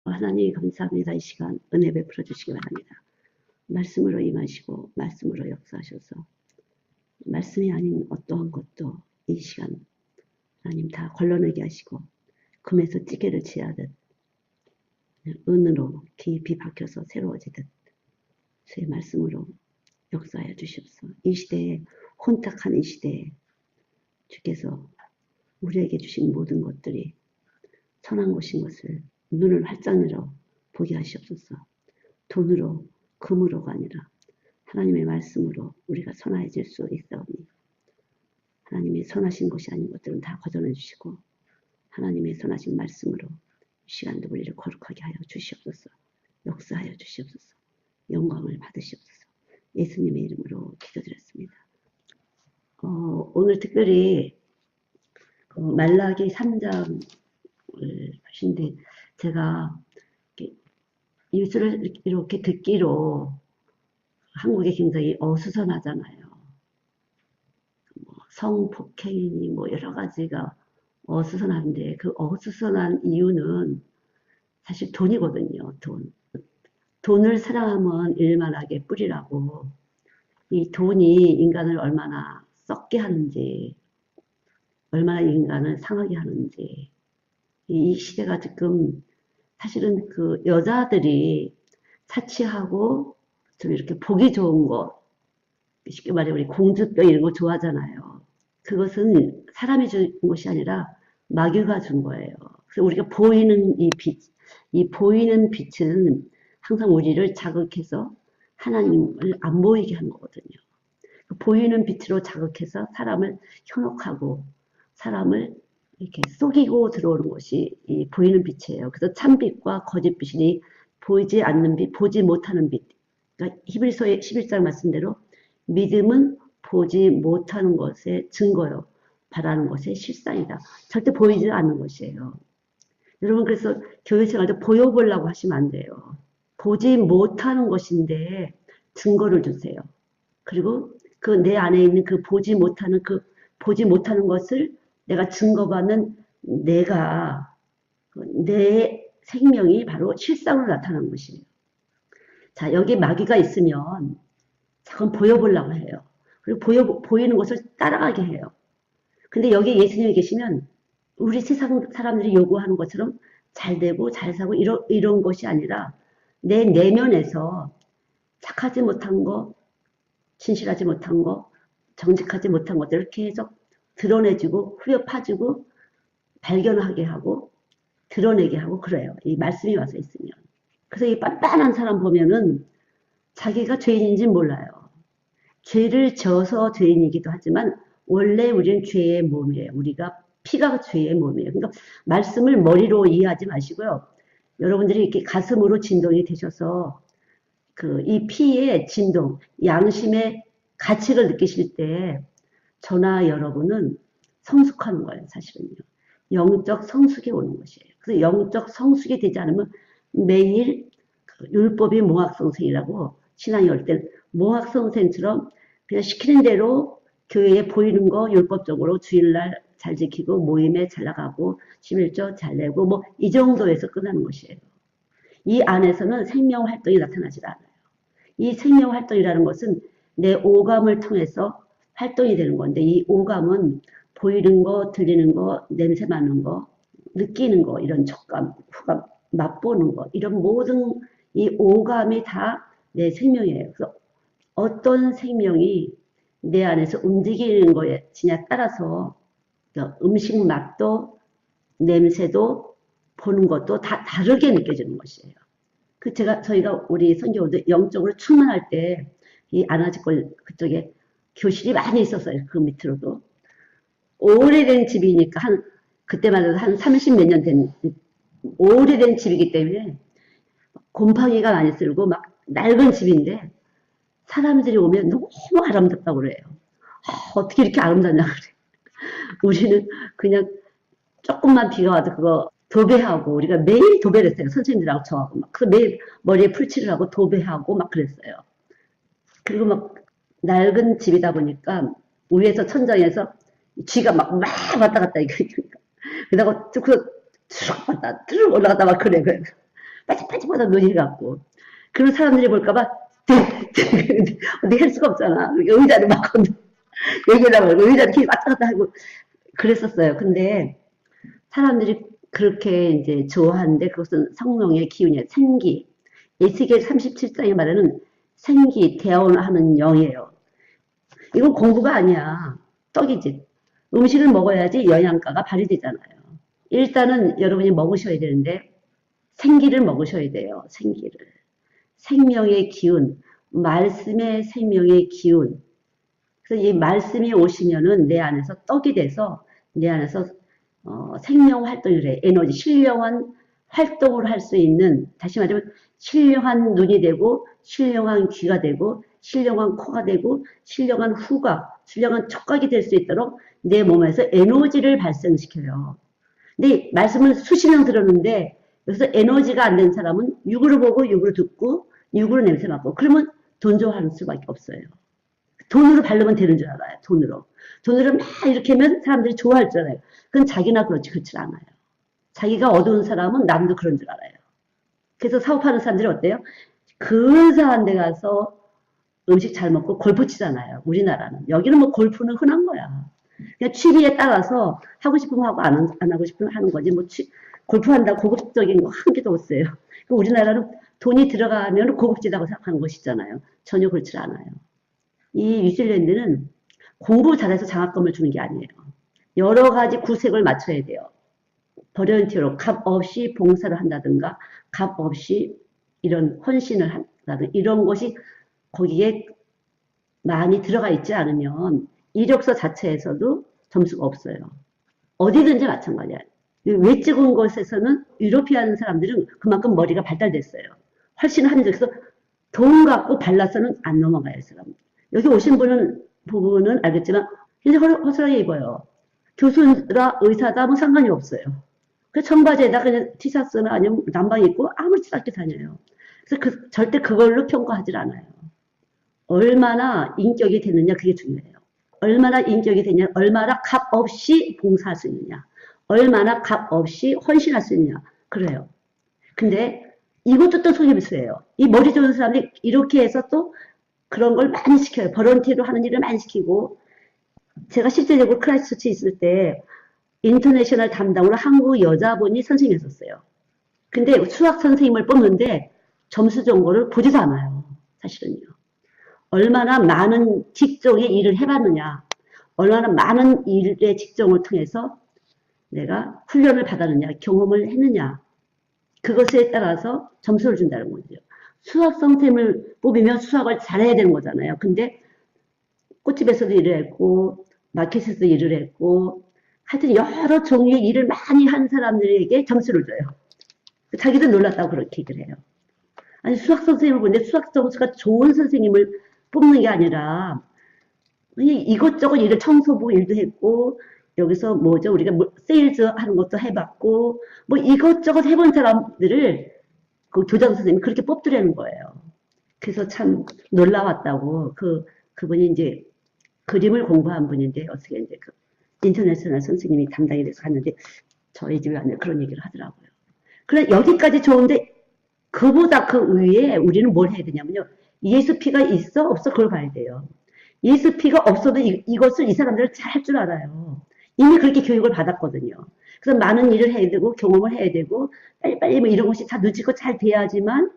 하나님 감사합니다. 이 시간 은혜 베풀어 주시기 바랍니다. 말씀으로 임하시고 말씀으로 역사하셔서 말씀이 아닌 어떠한 것도 이 시간 하나님 다 걸러내게 하시고 금에서 찌개를 취하듯 은으로 깊이 박혀서 새로워지듯 주의 말씀으로 역사하여 주시옵소서. 이 시대에 혼탁한 이 시대에 주께서 우리에게 주신 모든 것들이 선한 것인 것을 눈을 활짝 열어 보게 하시옵소서. 돈으로 금으로가 아니라 하나님의 말씀으로 우리가 선하여질 수 있사오니 하나님의 선하신 것이 아닌 것들은 다 거절해 주시고 하나님의 선하신 말씀으로 이 시간도 우리를 거룩하게 하여 주시옵소서. 역사하여 주시옵소서. 영광을 받으시옵소서. 예수님의 이름으로 기도드렸습니다. 오늘 특별히 말라기 3장을 하신데 제가 뉴스를 이렇게 듣기로 한국에 굉장히 어수선하잖아요. 성폭행이니 여러 가지가 어수선한데 그 어수선한 이유는 사실 돈이거든요. 돈을 사랑하면 일만하게 뿌리라고 이 돈이 인간을 얼마나 썩게 하는지 얼마나 인간을 상하게 하는지 이 시대가 지금 사실은 그 여자들이 사치하고 좀 이렇게 보기 좋은 거 쉽게 말해 우리 공주병 이런 거 좋아하잖아요. 그것은 사람이 준 것이 아니라 마귀가 준 거예요. 그래서 우리가 보이는 이 보이는 빛은 항상 우리를 자극해서 하나님을 안 보이게 하는 거거든요. 보이는 빛으로 자극해서 사람을 현혹하고 사람을 이렇게 속이고 들어오는 것이 이 보이는 빛이에요. 그래서 참빛과 거짓빛이 보이지 않는 빛, 보지 못하는 빛. 그러니까 히브리서의 11장 말씀대로 믿음은 보지 못하는 것의 증거요. 바라는 것의 실상이다. 절대 보이지 않는 것이에요. 여러분 그래서 교회 생활도 보여보려고 하시면 안 돼요. 보지 못하는 것인데 증거를 주세요. 그리고 그 내 안에 있는 그 보지 못하는 것을 내가 증거받는 내 생명이 바로 실상으로 나타나는 것이에요. 자, 여기 마귀가 있으면 잠깐 보여보려고 해요. 그리고 보이는 것을 따라가게 해요. 근데 여기 예수님이 계시면 우리 세상 사람들이 요구하는 것처럼 잘 되고 잘 사고 이런 것이 아니라 내 내면에서 착하지 못한 거, 진실하지 못한 거, 정직하지 못한 것들을 계속 드러내주고 후벼 파주고 발견하게 하고 드러내게 하고 그래요. 이 말씀이 와서 있으면. 그래서 이 빤빤한 사람 보면은 자기가 죄인인지 몰라요. 죄를 져서 죄인이기도 하지만 원래 우리는 죄의 몸이에요. 우리가 피가 죄의 몸이에요. 그러니까 말씀을 머리로 이해하지 마시고요. 여러분들이 이렇게 가슴으로 진동이 되셔서 이 피의 진동, 양심의 가치를 느끼실 때 저나 여러분은 성숙하는 거예요. 사실은요. 영적 성숙이 오는 것이에요. 그래서 영적 성숙이 되지 않으면 매일 율법이 몽학성생이라고 신앙이 올 때는 몽학성생처럼 그냥 시키는 대로 교회에 보이는 거 율법적으로 주일날 잘 지키고 모임에 잘 나가고 11조 잘 내고 이 정도에서 끝나는 것이에요. 이 안에서는 생명활동이 나타나지 않아요. 이 생명활동이라는 것은 내 오감을 통해서 활동이 되는 건데 이 오감은 보이는 거, 들리는 거, 냄새 맡는 거, 느끼는 거, 이런 촉감, 후감, 맛보는 거 이런 모든 이 오감이 다 내 생명이에요. 그래서 어떤 생명이 내 안에서 움직이는 거에 지냐 따라서 음식 맛도 냄새도 보는 것도 다 다르게 느껴지는 것이에요. 저희가 우리 선교원들 영적으로 충만할 때 이 안아지골 그쪽에 교실이 많이 있었어요. 그 밑으로도. 오래된 집이니까 그때만 해도 한 30 몇 년 된 오래된 집이기 때문에 곰팡이가 많이 쓸고 막 낡은 집인데 사람들이 오면 너무 아름답다고 그래요. 어떻게 이렇게 아름답냐 그래. 우리는 그냥 조금만 비가 와도 그거 도배하고 우리가 매일 도배를 했어요. 선생님들하고 저하고 그래서 매일 머리에 풀칠을 하고 도배하고 막 그랬어요. 그리고 막 낡은 집이다 보니까 위에서 천장에서 쥐가 막 왔다 갔다 이러니까 그러다가 쭉 왔다 쭉 올라갔다 막 그래. 빠짝빠짝하다 눈이 갖고. 그런 사람들이 볼까봐 어떻게 할 수가 없잖아. 의자를 막 얘기하려고 하고 의자를 이렇게 왔다 갔다 하고 그랬었어요. 근데 사람들이 그렇게 이제 좋아하는데 그것은 성령의 기운이에요. 생기. 에스겔 37장에 말하는 생기, 대언하는 영이에요. 이건 공부가 아니야. 떡이지. 음식을 먹어야지 영양가가 발휘되잖아요. 일단은 여러분이 먹으셔야 되는데 생기를 먹으셔야 돼요. 생기를. 생명의 기운, 말씀의 생명의 기운. 그래서 이 말씀이 오시면은 내 안에서 떡이 돼서 내 안에서 생명 활동을 해. 에너지, 신령한 활동을 할 수 있는, 다시 말하면 신령한 눈이 되고, 신령한 귀가 되고, 신령한 코가 되고, 신령한 후각, 신령한 촉각이 될 수 있도록 내 몸에서 에너지를 발생시켜요. 근데 말씀을 수십 명 들었는데 여기서 에너지가 안 된 사람은 육으로 보고 육으로 듣고 육으로 냄새 맡고 그러면 돈 좋아하는 수밖에 없어요. 돈으로 바르면 되는 줄 알아요. 돈으로. 돈으로 막 이렇게 하면 사람들이 좋아할 줄 알아요. 그건 자기나 그렇지 않아요. 자기가 어두운 사람은 남도 그런 줄 알아요. 그래서 사업하는 사람들이 어때요? 근사한 데 가서 음식 잘 먹고 골프 치잖아요. 우리나라는. 여기는 뭐 골프는 흔한 거야. 그냥 취미에 따라서 하고 싶으면 하고 안 하고 싶으면 하는 거지. 뭐 골프 한다고 고급적인 거 한 개도 없어요. 우리나라는 돈이 들어가면 고급지다고 생각하는 것이잖아요. 전혀 그렇지 않아요. 이 뉴질랜드는 공부 잘해서 장학금을 주는 게 아니에요. 여러 가지 구색을 맞춰야 돼요. 버런티어로 값 없이 봉사를 한다든가 값 없이 이런 헌신을 한다든가 이런 것이 거기에 많이 들어가 있지 않으면 이력서 자체에서도 점수가 없어요. 어디든지 마찬가지야. 외적인 것에서는 유로피안 사람들은 그만큼 머리가 발달됐어요. 훨씬 합리적. 그래서 돈 갖고 발라서는 안 넘어가요, 사람. 여기 오신 부분은 알겠지만 굉장히 허술하게 입어요. 교수라 의사다 뭐 상관이 없어요. 그 청바지에다 그냥 티셔츠나 아니면 남방 입고 아무렇지도 않게 다녀요. 그래서 절대 그걸로 평가하지 않아요. 얼마나 인격이 되느냐 그게 중요해요. 얼마나 인격이 되냐, 얼마나 값 없이 봉사할 수 있느냐, 얼마나 값 없이 헌신할 수 있느냐. 그래요. 근데 이것도 또 속임수예요. 이 머리 좋은 사람들이 이렇게 해서 또 그런 걸 많이 시켜요. 버런티로 하는 일을 많이 시키고 제가 실제적으로 크라이스처치 있을 때 인터내셔널 담당으로 한국 여자분이 선생님이었어요. 근데 수학 선생님을 뽑는데 점수 정보를 보지도 않아요. 사실은요. 얼마나 많은 직종의 일을 해봤느냐, 얼마나 많은 일의 직종을 통해서 내가 훈련을 받았느냐, 경험을 했느냐, 그것에 따라서 점수를 준다는 거죠. 수학 선생님을 뽑으면 수학을 잘해야 되는 거잖아요. 근데 꽃집에서도 일을 했고 마켓에서도 일을 했고 하여튼 여러 종류의 일을 많이 한 사람들에게 점수를 줘요. 자기도 놀랐다고 그렇게 얘기를 해요. 아니 수학 선생님을 보는데 수학 점수가 좋은 선생님을 뽑는 게 아니라 이것저것 일을 청소부 일도 했고 여기서 뭐죠 우리가 세일즈 하는 것도 해봤고 뭐 이것저것 해본 사람들을 그 교장 선생님이 그렇게 뽑더라는 거예요. 그래서 참 놀라웠다고 그분이 이제 그림을 공부한 분인데 어떻게 이제 그 인터내셔널 선생님이 담당이 돼서 갔는데 저희 집에 왔는데 그런 얘기를 하더라고요. 그래 여기까지 좋은데 그보다 그 위에 우리는 뭘 해야 되냐면요. 예수 피가 있어 없어 그걸 봐야 돼요. 예수 피가 없어도 이것을 이 사람들은 잘 할 줄 알아요. 이미 그렇게 교육을 받았거든요. 그래서 많은 일을 해야 되고 경험을 해야 되고 빨리빨리 뭐 이런 것이 다 눈치껏 잘 돼야지만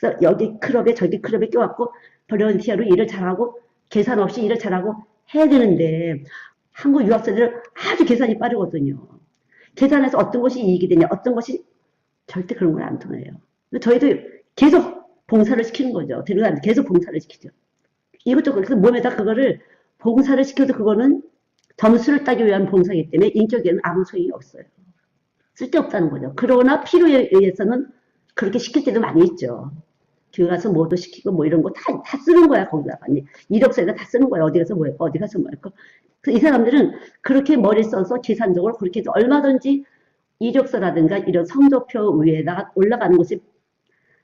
그래서 여기 클럽에 저기 클럽에 껴갖고 볼런티어로 일을 잘하고 계산 없이 일을 잘하고 해야 되는데 한국 유학생들은 아주 계산이 빠르거든요. 계산해서 어떤 것이 이익이 되냐 어떤 것이 절대 그런 걸 안 통해요. 저희도 계속 봉사를 시키는 거죠. 데려가는데 계속 봉사를 시키죠. 이것저것 그래서 몸에다 그거를 봉사를 시켜도 그거는 점수를 따기 위한 봉사이기 때문에 인격에는 아무 소용이 없어요. 쓸데없다는 거죠. 그러나 필요에 의해서는 그렇게 시킬 때도 많이 있죠. 교회 가서 뭐도 시키고 뭐 이런 거 다 쓰는 거야 거기다가 이력서에다 다 쓰는 거야. 어디 가서 뭐 했고 어디 가서 뭐 했고. 이 사람들은 그렇게 머리 써서 계산적으로 그렇게 해서 얼마든지 이력서라든가 이런 성적표 위에다가 올라가는 것이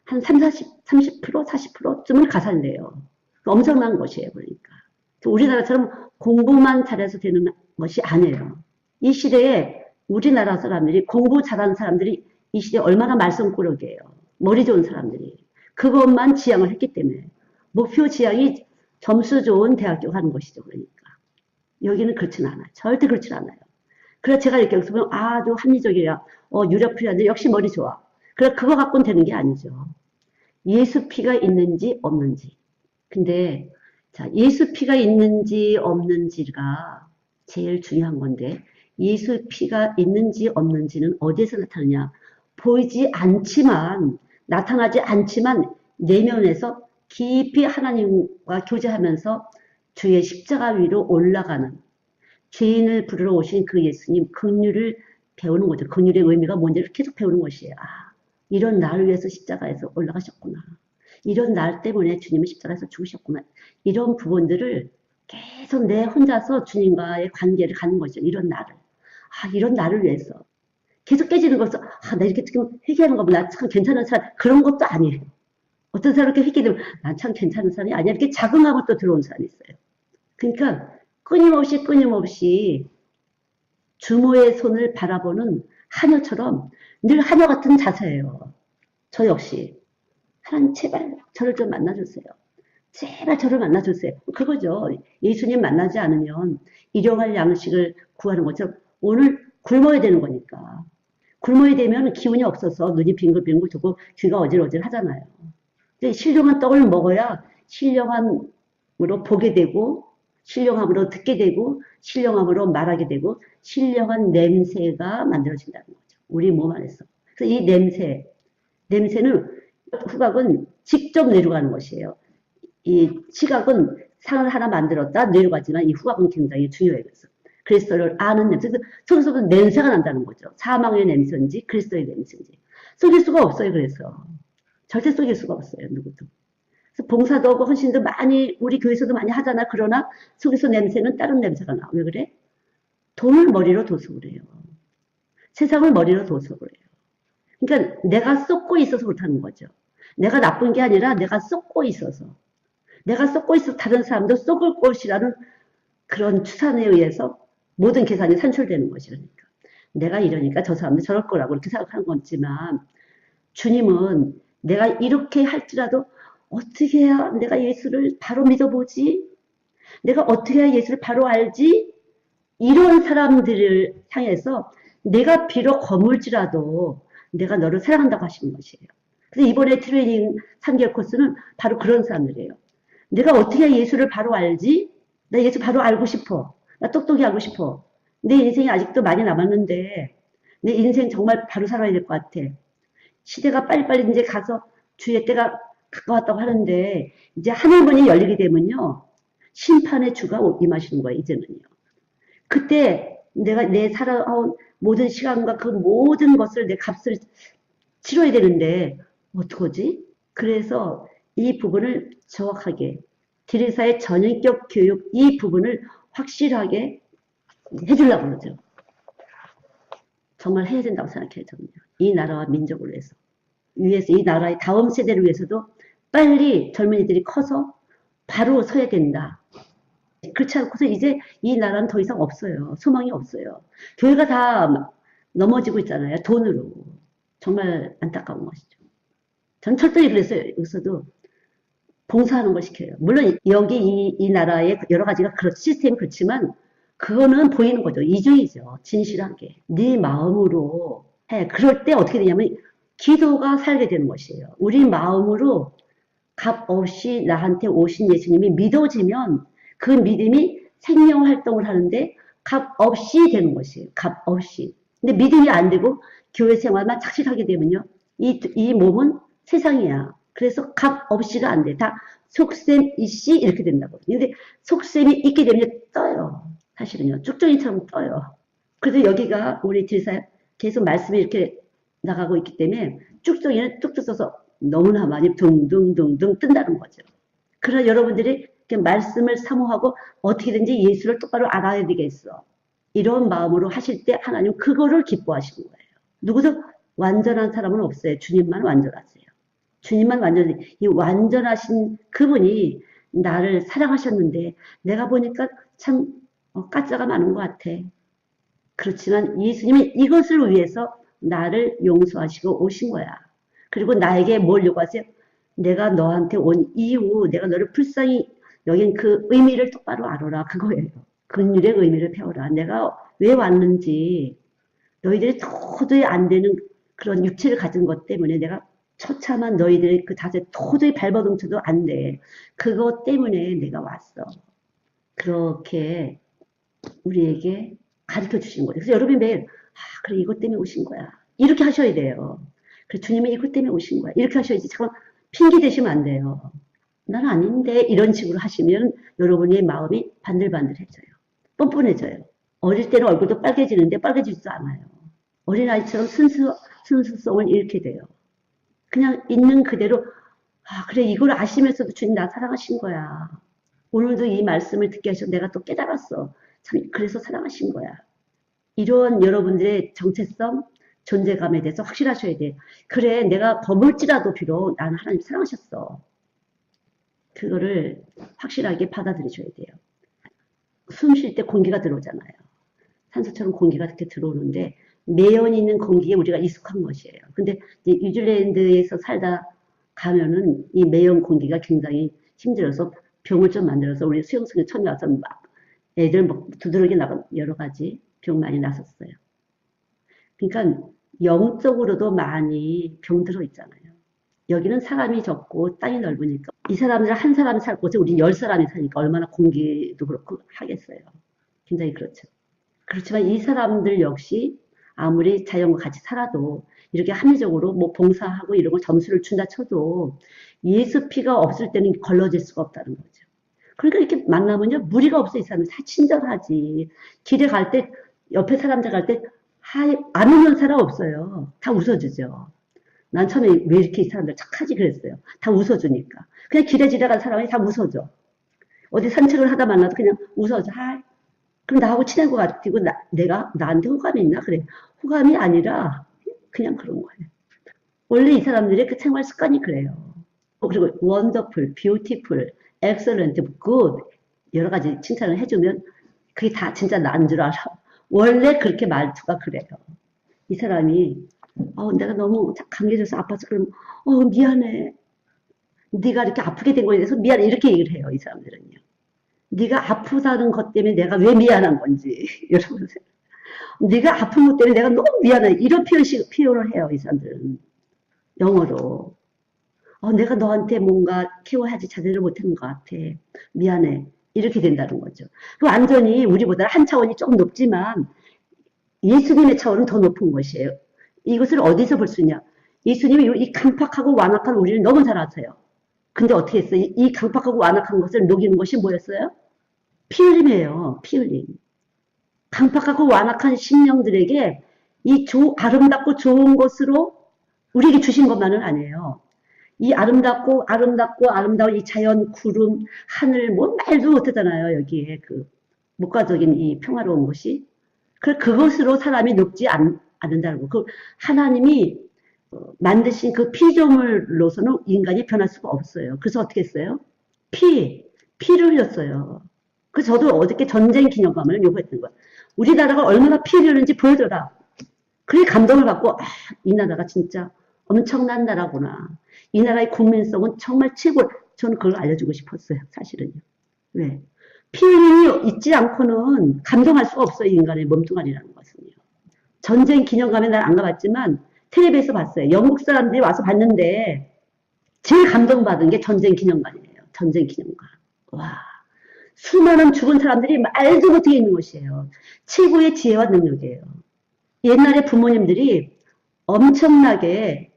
한 30%, 40%쯤을 가산돼요. 엄청난 것이에요, 그러니까. 우리나라처럼 공부만 잘해서 되는 것이 아니에요. 이 시대에 우리나라 사람들이 공부 잘하는 사람들이 이 시대에 얼마나 말썽꾸러기예요. 머리 좋은 사람들이. 그것만 지향을 했기 때문에. 목표 지향이 점수 좋은 대학교 가는 것이죠. 그러니까. 여기는 그렇진 않아요. 절대 그렇진 않아요. 그래서 제가 이렇게 여기서 보면 아주 합리적이야. 유력필요한데 역시 머리 좋아. 그래 그거 갖고는 되는 게 아니죠. 예수 피가 있는지 없는지. 근데 자 예수 피가 있는지 없는지가 제일 중요한 건데 예수 피가 있는지 없는지는 어디에서 나타나냐. 보이지 않지만 나타나지 않지만 내면에서 깊이 하나님과 교제하면서 주의 십자가 위로 올라가는 죄인을 부르러 오신 그 예수님 긍휼을 배우는 거죠. 긍휼의 의미가 뭔지를 계속 배우는 것이에요. 아, 이런 나를 위해서 십자가에서 올라가셨구나. 이런 날 때문에 주님은 십자가에서 죽으셨구나. 이런 부분들을 계속 내 혼자서 주님과의 관계를 갖는 거죠. 이런 나를. 아, 이런 나를 위해서. 계속 깨지는 것을, 아, 나 이렇게 지금 회개하는 거면 나 참 괜찮은 사람, 그런 것도 아니에요. 어떤 사람 이렇게 회개되면, 난 참 괜찮은 사람이 아니야. 이렇게 자긍하고 또 들어온 사람이 있어요. 그러니까, 끊임없이 주모의 손을 바라보는 하녀처럼 늘 하녀 같은 자세예요. 저 역시. 하나님 제발 저를 좀 만나주세요. 제발 저를 만나주세요. 그거죠. 예수님 만나지 않으면 일용할 양식을 구하는 것처럼 오늘 굶어야 되는 거니까. 굶어야 되면 기운이 없어서 눈이 빙글빙글 돌고 귀가 어질어질 하잖아요. 신령한 떡을 먹어야 신령함으로 보게 되고 신령함으로 듣게 되고 신령함으로 말하게 되고 신령한 냄새가 만들어진다는 거죠. 우리 몸 안에서. 그래서 이 냄새는 후각은 직접 내려가는 것이에요. 이 시각은 상을 하나 만들었다 내려가지만 이 후각은 굉장히 중요해요. 그래서 그리스도를 아는 냄새. 속에서도 냄새가 난다는 거죠. 사망의 냄새인지 그리스도의 냄새인지. 속일 수가 없어요. 그래서 절대 속일 수가 없어요. 누구도. 그래서 봉사도 하고 헌신도 많이 우리 교회에서도 많이 하잖아. 그러나 속에서 냄새는 다른 냄새가 나. 왜 그래? 돈을 머리로 둬서 그래요. 세상을 머리로 둬서 그래요. 그러니까 내가 쏟고 있어서 그렇다는 거죠. 내가 나쁜 게 아니라 내가 쏟고 있어서. 내가 쏟고 있어서 다른 사람도 쏟을 것이라는 그런 추산에 의해서 모든 계산이 산출되는 것이니까. 내가 이러니까 저 사람도 저럴 거라고 이렇게 생각하는 거지만 주님은 내가 이렇게 할지라도 어떻게 해야 내가 예수를 바로 믿어보지? 내가 어떻게 해야 예수를 바로 알지? 이런 사람들을 향해서 내가 비록 거물지라도 내가 너를 사랑한다고 하시는 것이에요. 그래서 이번에 트레이닝 3개월 코스는 바로 그런 사람들이에요. 내가 어떻게 해야 예수를 바로 알지? 나 예수 바로 알고 싶어. 나 똑똑히 알고 싶어. 내 인생이 아직도 많이 남았는데 내 인생 정말 바로 살아야 될 것 같아. 시대가 빨리빨리 이제 가서 주의 때가 가까웠다고 하는데 이제 하늘문이 열리게 되면요. 심판의 주가 임하시는 거예요. 이제는요. 그때 내가 내 살아온 모든 시간과 그 모든 것을 내 값을 치러야 되는데 어떡하지? 그래서 이 부분을 정확하게 디리사의 전인격 교육 이 부분을 확실하게 해주려고 그러죠. 정말 해야 된다고 생각해요. 저는요. 이 나라와 민족을 위해서 이 나라의 다음 세대를 위해서도 빨리 젊은이들이 커서 바로 서야 된다. 그렇지 않고서 이제 이 나라는 더 이상 없어요. 소망이 없어요. 교회가 다 넘어지고 있잖아요. 돈으로. 정말 안타까운 것이죠. 전 철저히 그랬어요. 여기서도 봉사하는 걸 시켜요. 물론 여기 이 나라의 여러 가지가 시스템이 그렇지만 그거는 보이는 거죠. 이중이죠. 진실하게. 네 마음으로 해. 그럴 때 어떻게 되냐면 기도가 살게 되는 것이에요. 우리 마음으로 값 없이 나한테 오신 예수님이 믿어지면 그 믿음이 생명 활동을 하는데 값 없이 되는 것이에요. 값 없이. 근데 믿음이 안 되고 교회 생활만 착실하게 되면요. 이 몸은 세상이야. 그래서 값 없이가 안 돼. 다 속셈 이씨 이렇게 된다고. 근데 속셈이 있게 되면 떠요. 사실은요. 쭉정이처럼 떠요. 그래서 여기가 우리 딜사 계속 말씀이 이렇게 나가고 있기 때문에 쭉정이는 뚝뚝 써서 너무나 많이 둥둥둥둥 뜬다는 거죠. 그러나 여러분들이 말씀을 사모하고 어떻게든지 예수를 똑바로 알아야 되겠어. 이런 마음으로 하실 때 하나님 그거를 기뻐하시는 거예요. 누구도 완전한 사람은 없어요. 주님만 완전하세요. 주님만 완전히 이 완전하신 그분이 나를 사랑하셨는데 내가 보니까 참 가짜가 많은 것 같아. 그렇지만 예수님이 이것을 위해서 나를 용서하시고 오신 거야. 그리고 나에게 뭘 요구하세요? 내가 너한테 온 이유, 내가 너를 불쌍히 여긴 그 의미를 똑바로 알아라. 그거예요. 긍휼의 의미를 배워라. 내가 왜 왔는지, 너희들이 도저히 안 되는 그런 육체를 가진 것 때문에 내가 처참한 너희들의 그 자세 도저히 발버둥쳐도 안 돼. 그것 때문에 내가 왔어. 그렇게 우리에게 가르쳐 주신 거예요. 그래서 여러분이 매일, 그래, 이것 때문에 오신 거야. 이렇게 하셔야 돼요. 그래, 주님이 이것 때문에 오신 거야. 이렇게 하셔야지. 잠깐 핑계 대시면 안 돼요. 난 아닌데, 이런 식으로 하시면 여러분의 마음이 반들반들해져요. 뻔뻔해져요. 어릴 때는 얼굴도 빨개지는데 빨개지지도 않아요. 어린아이처럼 순수성을 잃게 돼요. 그냥 있는 그대로, 그래, 이걸 아시면서도 주님 나 사랑하신 거야. 오늘도 이 말씀을 듣게 하셔서 내가 또 깨달았어. 참, 그래서 사랑하신 거야. 이런 여러분들의 정체성, 존재감에 대해서 확실하셔야 돼. 그래, 내가 버물지라도 비록 나는 하나님 사랑하셨어. 그거를 확실하게 받아들이셔야 돼요. 숨 쉴 때 공기가 들어오잖아요. 산소처럼 공기가 이렇게 들어오는데 매연 있는 공기에 우리가 익숙한 것이에요. 근데 뉴질랜드에서 살다 가면은 이 매연 공기가 굉장히 힘들어서 병을 좀 만들어서 우리 수영생이 처음에 와서 막 애들 뭐 두드러기 나가 여러 가지 병 많이 났었어요. 그러니까 영적으로도 많이 병들어 있잖아요. 여기는 사람이 적고 땅이 넓으니까 이 사람들 한 사람이 살 곳에 우리 10사람이 사니까 얼마나 공기도 그렇고 하겠어요. 굉장히 그렇죠. 그렇지만 이 사람들 역시 아무리 자연과 같이 살아도 이렇게 합리적으로 뭐 봉사하고 이런 걸 점수를 준다 쳐도 예수 피가 없을 때는 걸러질 수가 없다는 거죠. 그러니까 이렇게 만나면요, 무리가 없어. 이 사람은 다 친절하지. 길에 갈 때, 옆에 사람들 갈 때, 안 웃는 사람 없어요. 다 웃어주죠. 난 처음에 왜 이렇게 이 사람들 착하지 그랬어요. 다 웃어주니까. 그냥 길에 지나간 사람이 다 웃어줘. 어디 산책을 하다 만나도 그냥 웃어줘. 하이. 그럼 나하고 친한 것 같고, 내가 나한테 호감이 있나? 그래. 호감이 아니라 그냥 그런 거예요. 원래 이 사람들의 그 생활 습관이 그래요. 그리고 wonderful, beautiful, excellent, good 여러 가지 칭찬을 해주면 그게 다 진짜 난 줄 알아. 원래 그렇게 말투가 그래요. 이 사람이 내가 너무 감겨져서 아파서 그러면 미안해. 네가 이렇게 아프게 된 거에 대해서 미안해. 이렇게 얘기를 해요. 이 사람들은요. 네가 아프다는 것 때문에 내가 왜 미안한 건지 여러분 네가 아픈 것 때문에 내가 너무 미안해. 이런 표현을 해요. 이 사람들은 영어로. 내가 너한테 뭔가 케어하지 제대로 못한 것 같아. 미안해. 이렇게 된다는 거죠. 그 완전히 우리보다 한 차원이 조금 높지만 예수님의 차원은 더 높은 것이에요. 이것을 어디서 볼 수 있냐? 예수님이 이 강팍하고 완악한 우리를 너무 잘 아세요. 근데 어떻게 했어요? 이 강팍하고 완악한 것을 녹이는 것이 뭐였어요? 피 흘림이에요. 피 흘림. 강팍하고 완악한 심령들에게 이 아름답고 좋은 것으로 우리에게 주신 것만은 아니에요. 이 아름다운 이 자연, 구름, 하늘, 뭐 말도 못하잖아요. 여기에 그 목가적인 이 평화로운 것이. 그것으로 사람이 녹지 않는다는 거. 그 하나님이 만드신 그 피조물로서는 인간이 변할 수가 없어요. 그래서 어떻게 했어요? 피를 흘렸어요. 그래서 저도 어저께 전쟁 기념관을 요구했던 거예요. 우리나라가 얼마나 피를 흘렸는지 보여줘라. 그게 감동을 받고, 이 나라가 진짜 엄청난 나라구나. 이 나라의 국민성은 정말 최고. 저는 그걸 알려주고 싶었어요. 사실은요. 왜? 피 흘림이 있지 않고는 감동할 수가 없어요. 인간의 몸뚱아리라는 것은요. 전쟁 기념관에 난 안 가봤지만 텔레비에서 봤어요. 영국 사람들이 와서 봤는데 제일 감동받은 게 전쟁 기념관이에요. 전쟁 기념관. 와. 수많은 죽은 사람들이 말도 못하게 있는 것이에요. 최고의 지혜와 능력이에요. 옛날에 부모님들이 엄청나게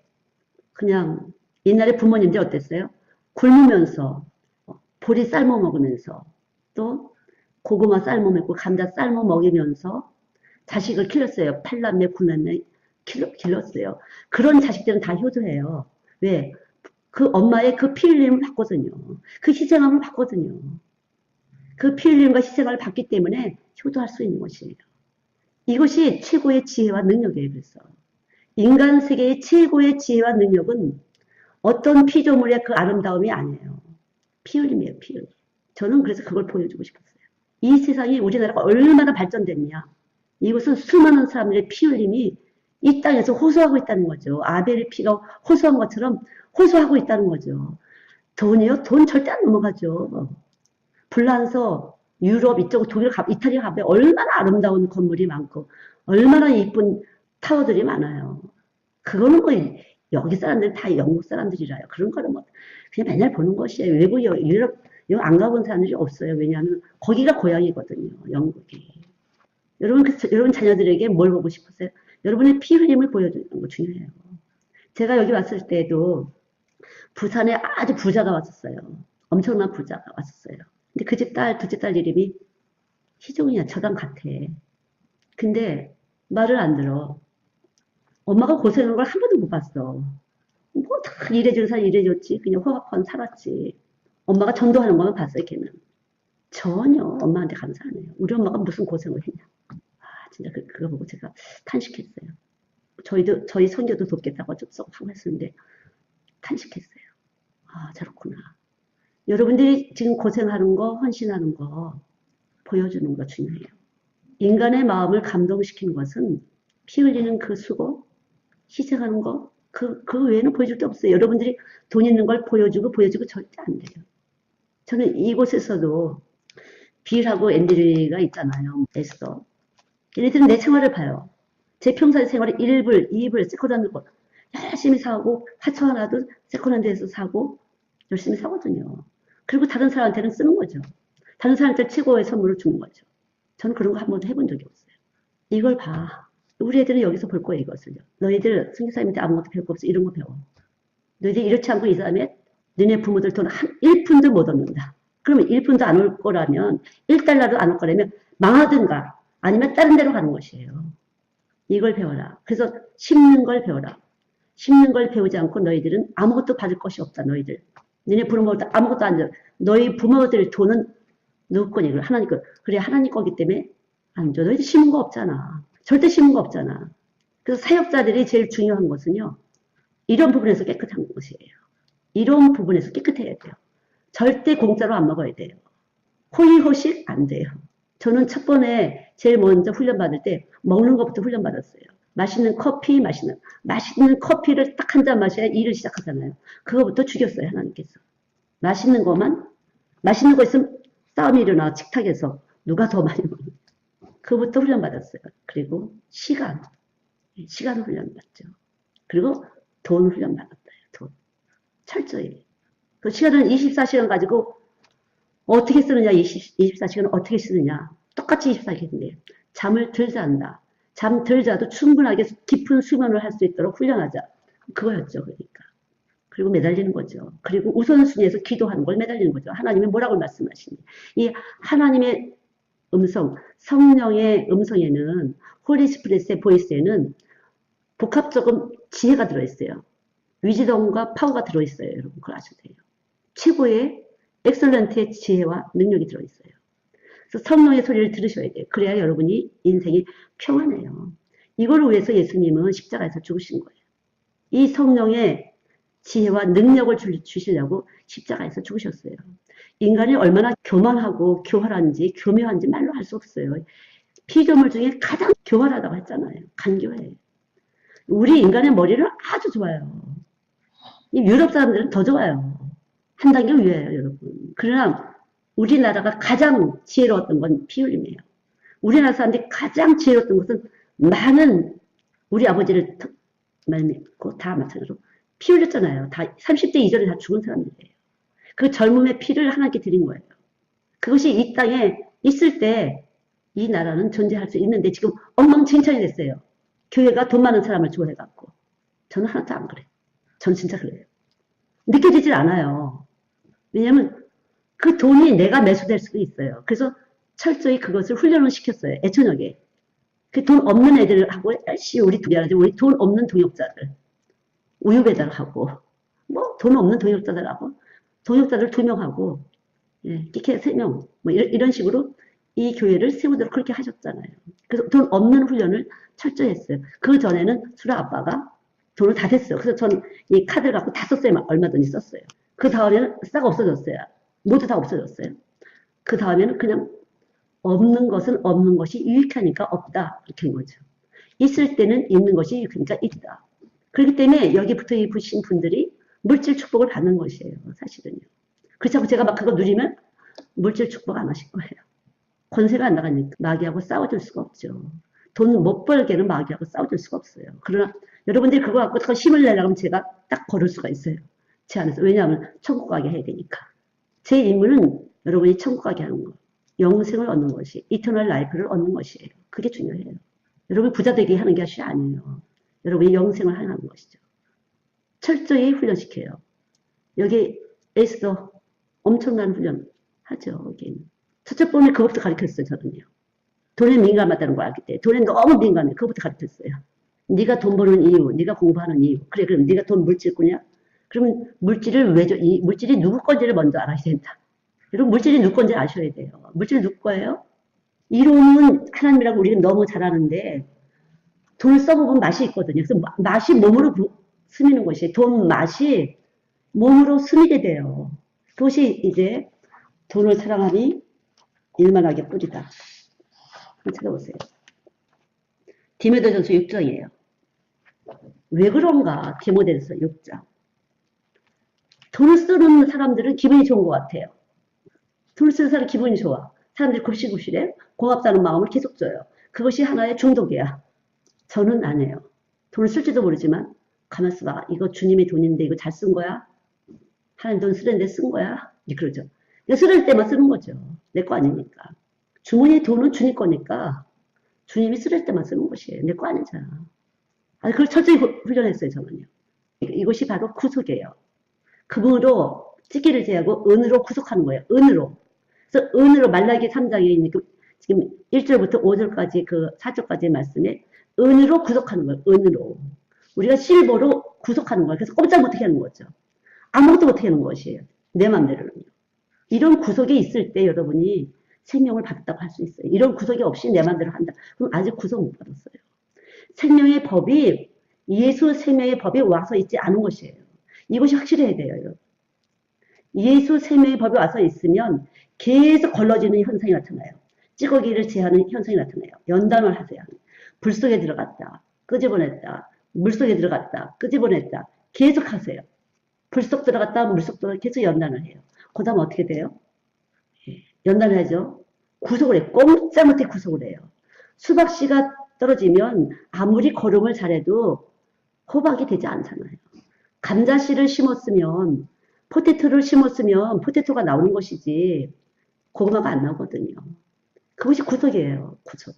그냥 옛날에 부모님들이 어땠어요? 굶으면서 보리 삶아 먹으면서 또 고구마 삶아 먹고 감자 삶아 먹이면서 자식을 키웠어요. 8남매, 9남매 길렀어요. 그런 자식들은 다 효도해요. 왜? 그 엄마의 그 피 흘림을 받거든요. 그 희생함을 받거든요. 그 피 흘림과 희생을 받기 때문에 효도할 수 있는 것이에요. 이것이 최고의 지혜와 능력이에요. 그래서 인간 세계의 최고의 지혜와 능력은 어떤 피조물의 그 아름다움이 아니에요. 피 흘림이에요. 피 흘림. 저는 그래서 그걸 보여주고 싶었어요. 이 세상이 우리나라가 얼마나 발전됐냐. 이것은 수많은 사람들의 피 흘림이 이 땅에서 호소하고 있다는 거죠. 아벨의 피가 호소한 것처럼 호소하고 있다는 거죠. 돈이요? 돈 절대 안 넘어가죠. 불란서, 유럽 이쪽 독일 이탈리아 가면 얼마나 아름다운 건물이 많고 얼마나 이쁜 타워들이 많아요. 그거는 뭐 여기 사람들 다 영국 사람들이라요. 그런 거는 뭐 그냥 맨날 보는 것이에요. 외국 유럽 여기 안 가본 사람들이 없어요. 왜냐하면 거기가 고향이거든요. 영국이. 여러분 자녀들에게 뭘 보고 싶으세요? 여러분의 피 흘림을 보여주는 거 중요해요. 제가 여기 왔을 때도 부산에 아주 부자가 왔었어요. 엄청난 부자가 왔었어요. 근데 그 집 딸, 둘째 딸 이름이 희종이야. 저랑 같아. 근데 말을 안 들어. 엄마가 고생하는 걸 한 번도 못 봤어. 뭐 다 일해주는 사람 일해줬지. 그냥 호흡하고 살았지. 엄마가 전도하는 것만 봤어요, 걔는. 전혀 엄마한테 감사 안 해요. 우리 엄마가 무슨 고생을 했냐. 아, 진짜 그거 보고 제가 탄식했어요. 저희 선교도 돕겠다고 쭉 하고 했었는데, 탄식했어요. 아, 저렇구나. 여러분들이 지금 고생하는 거, 헌신하는 거, 보여주는 거 중요해요. 인간의 마음을 감동시키는 것은 피 흘리는 그 수고, 희생하는 거, 그 외에는 보여줄 게 없어요. 여러분들이 돈 있는 걸 보여주고 절대 안 돼요. 저는 이곳에서도 빌하고 앤드류가 있잖아요. 에스더. 얘네들은 내 생활을 봐요. 제 평생 생활에 1불, 2불 세컨드하는 거 열심히 사고, 화초 하나도 세컨드에서 사고, 열심히 사거든요. 그리고 다른 사람한테는 쓰는 거죠. 다른 사람한테 최고의 선물을 주는 거죠. 저는 그런 거 한 번도 해본 적이 없어요. 이걸 봐. 우리 애들은 여기서 볼 거야, 이것을요. 너희들 선교사님한테 아무것도 배울 거 없어. 이런 거 배워. 너희들이 이렇지 않고 이 사람에 너네 부모들 돈 한 1푼도 못 얻는다. 그러면 1푼도 안 올 거라면 1달러도 안 올 거라면 망하든가 아니면 다른 데로 가는 것이에요. 이걸 배워라. 그래서 심는 걸 배워라. 심는 걸 배우지 않고 너희들은 아무것도 받을 것이 없다. 너희들. 너네 부모들 아무것도 안 줘. 너희 부모들 돈은 누구 거니? 하나님 거. 그래 하나님 거기 때문에 안 줘. 너희들 심은 거 없잖아. 절대 심은 거 없잖아. 그래서 사역자들이 제일 중요한 것은요. 이런 부분에서 깨끗한 것이에요. 이런 부분에서 깨끗해야 돼요. 절대 공짜로 안 먹어야 돼요. 호의호식 안 돼요. 저는 첫 번에 제일 먼저 훈련받을 때 먹는 것부터 훈련받았어요. 맛있는 커피, 맛있는 커피를 딱 한 잔 마셔야 일을 시작하잖아요. 그거부터 죽였어요, 하나님께서. 맛있는 거 있으면 싸움이 일어나, 식탁에서. 누가 더 많이 먹는 그거부터 훈련받았어요. 그리고 시간 훈련받죠. 그리고 돈 훈련받았어요, 돈. 철저히. 그 시간은 24시간 가지고 어떻게 쓰느냐, 24시간을 어떻게 쓰느냐. 똑같이 24시간인데, 잠을 덜 잔다. 잠 덜 자도 충분하게 깊은 수면을 할 수 있도록 훈련하자. 그거였죠, 그러니까. 그리고 매달리는 거죠. 그리고 우선순위에서 기도하는 걸 매달리는 거죠. 하나님이 뭐라고 말씀하시니. 이 하나님의 음성, 성령의 음성에는, 홀리스피릿의 보이스에는 복합적인 지혜가 들어있어요. 위지덤과 파워가 들어있어요. 여러분, 그걸 아셔야 돼요. 최고의 엑설런트의 지혜와 능력이 들어있어요. 그래서 성령의 소리를 들으셔야 돼요. 그래야 여러분이 인생이 평안해요. 이걸 위해서 예수님은 십자가에서 죽으신 거예요. 이 성령의 지혜와 능력을 주시려고 십자가에서 죽으셨어요. 인간이 얼마나 교만하고 교활한지 교묘한지 말로 할 수 없어요. 피조물 중에 가장 교활하다고 했잖아요. 간교해. 우리 인간의 머리는 아주 좋아요. 이 유럽 사람들은 더 좋아요. 한 단계 위에요, 여러분. 그러나 우리나라가 가장 지혜로웠던 건 피 흘림이에요. 우리나라 사람들이 가장 지혜로웠던 것은 많은 우리 아버지를 말미암고 다 마찬가지로 피 흘렸잖아요. 다 30대 이전에 다 죽은 사람들이에요. 그 젊음의 피를 하나님께 드린 거예요. 그것이 이 땅에 있을 때 이 나라는 존재할 수 있는데 지금 엉망진창이 됐어요. 교회가 돈 많은 사람을 좋아해갖고. 저는 하나도 안 그래요. 저는 진짜 그래요. 느껴지질 않아요. 왜냐면 그 돈이 내가 매수될 수도 있어요. 그래서 철저히 그것을 훈련을 시켰어요. 애처녁에. 그 돈 없는 애들하고 열심히 우리 돈 없는 동역자들. 우유 배달하고, 뭐, 돈 없는 동역자들하고, 동역자들 2명하고, 예, 끼케 3명, 뭐, 이런 식으로 이 교회를 세우도록 그렇게 하셨잖아요. 그래서 돈 없는 훈련을 철저히 했어요. 그 전에는 수라 아빠가 돈을 다 댔어요. 그래서 저는 이 카드를 갖고 다 썼어요. 얼마든지 썼어요. 그 다음에는 싹 없어졌어요. 모두 다 없어졌어요. 그 다음에는 그냥 없는 것은 없는 것이 유익하니까 없다. 이렇게 한 거죠. 있을 때는 있는 것이 그러니까 있다. 그렇기 때문에 여기 붙어 있으신 분들이 물질 축복을 받는 것이에요. 사실은요. 그렇다고 제가 막 그거 누리면 물질 축복 안 하실 거예요. 권세가 안 나가니까 마귀하고 싸워줄 수가 없죠. 돈 못 벌게는 마귀하고 싸워줄 수가 없어요. 그러나 여러분들이 그거 갖고 더 힘을 내려면 제가 딱 걸을 수가 있어요. 제 안에서. 왜냐하면 천국 가게 해야 되니까. 제 임무는 여러분이 천국 가게 하는 거. 영생을 얻는 것이, 이터널 라이프를 얻는 것이에요. 그게 중요해요. 여러분 부자 되게 하는 것이 아니에요. 여러분이 영생을 하는 것이죠. 철저히 훈련시켜요. 여기 에이스도 엄청난 훈련 하죠. 여기는. 첫째 번에 그것부터 가르쳤어요. 저는요. 돈에 민감하다는 걸 알기 때문에. 돈에 너무 민감해. 그것부터 가르쳤어요. 네가 돈 버는 이유, 네가 공부하는 이유. 그래, 그럼 네가 돈 물질꾼이야? 그러면 물질을 왜 줘? 이 물질이 누구 건지를 먼저 알아야 된다. 여러분 물질이 누구 건지 아셔야 돼요. 물질이 누구 거예요? 이론은 하나님이라고 우리가 너무 잘 아는데 돈을 써보면 맛이 있거든요. 그래서 맛이 몸으로 스미는 것이 돈 맛이 몸으로 스미게 돼요. 그것이 이제 돈을 사랑하니 일만하게 뿌리다. 한번 찾아보세요. 디모데전서 6장이에요. 왜 그런가? 디모데전서 6장. 돈을 쓰는 사람들은 기분이 좋은 것 같아요. 돈을 쓰는 사람 기분이 좋아. 사람들이 굽실굽실해. 고맙다는 마음을 계속 줘요. 그것이 하나의 중독이야. 저는 안 해요. 돈을 쓸지도 모르지만 가만 있어봐. 이거 주님의 돈인데 이거 잘 쓴 거야? 하나님 돈 쓰는데 쓴 거야? 그러죠. 쓰를 때만 쓰는 거죠. 내 거 아니니까. 주머니의 돈은 주님 거니까 주님이 쓰를 때만 쓰는 것이에요. 내 거 아니잖아. 아니, 그걸 철저히 훈련했어요, 저는요. 이것이 바로 구속이에요. 금으로 찢기를 제하고 은으로 구속하는 거예요. 은으로. 그래서 은으로 말라기 3장에 있는 그 지금 1절부터 5절까지 그 4절까지의 말씀에 은으로 구속하는 거예요. 은으로. 우리가 실버로 구속하는 거예요. 그래서 꼼짝 못하게 하는 거죠. 아무것도 못하게 하는 것이에요. 내 맘대로는요. 이런 구속이 있을 때 여러분이 생명을 받았다고 할 수 있어요. 이런 구속이 없이 내 맘대로 한다. 그럼 아직 구속 못 받았어요. 생명의 법이 예수 생명의 법이 와서 있지 않은 것이에요. 이것이 확실해야 돼요. 여러분. 예수 생명의 법이 와서 있으면 계속 걸러지는 현상이 나타나요. 찌꺼기를 제하는 현상이 나타나요. 연단을 하세요. 불 속에 들어갔다. 끄집어냈다. 물 속에 들어갔다. 끄집어냈다. 계속 하세요. 불 속 들어갔다. 물 속 들어갔다. 계속 연단을 해요. 그 다음 어떻게 돼요? 연단을 하죠. 구속을 해요. 꼼짝 못해 구속을 해요. 수박씨가 떨어지면 아무리 거름을 잘해도 호박이 되지 않잖아요. 감자씨를 심었으면 포테토를 심었으면 포테토가 나오는 것이지 고구마가 안 나오거든요. 그것이 구속이에요. 구속.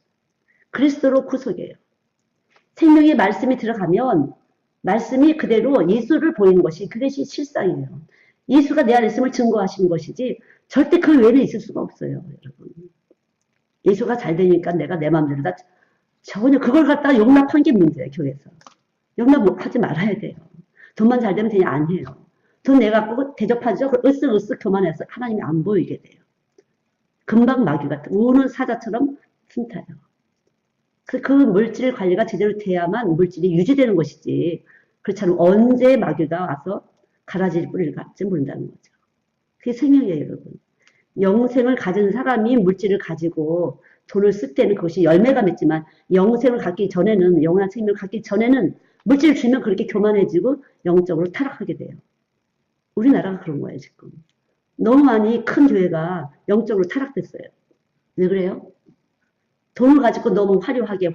그리스도로 구속이에요. 생명의 말씀이 들어가면 말씀이 그대로 예수를 보이는 것이 그것이 실상이에요. 예수가 내 안에 있음을 증거하시는 것이지 절대 그 외에는 있을 수가 없어요. 여러분. 예수가 잘 되니까 내가 내 마음대로 다 전혀 그걸 갖다가 용납한 게 문제예요. 교회에서. 용납하지 말아야 돼요. 돈만 잘 되면 되냐? 아니에요. 돈 내가 갖고 대접하죠. 으쓱으쓱 교만해서 하나님이 안 보이게 돼요. 금방 마귀 같은 우는 사자처럼 틈타요. 그 물질 관리가 제대로 돼야만 물질이 유지되는 것이지 그렇지 않으면 언제 마귀가 와서 가라지 뿌리를 갈지 모른다는 거죠. 그게 생명이에요. 여러분. 영생을 가진 사람이 물질을 가지고 돈을 쓸 때는 그것이 열매가 맺지만 영생을 갖기 전에는 영원한 생명을 갖기 전에는 물질을 주면 그렇게 교만해지고 영적으로 타락하게 돼요. 우리나라가 그런 거예요. 지금. 너무 많이 큰 교회가 영적으로 타락됐어요. 왜 그래요? 돈을 가지고 너무 화려하게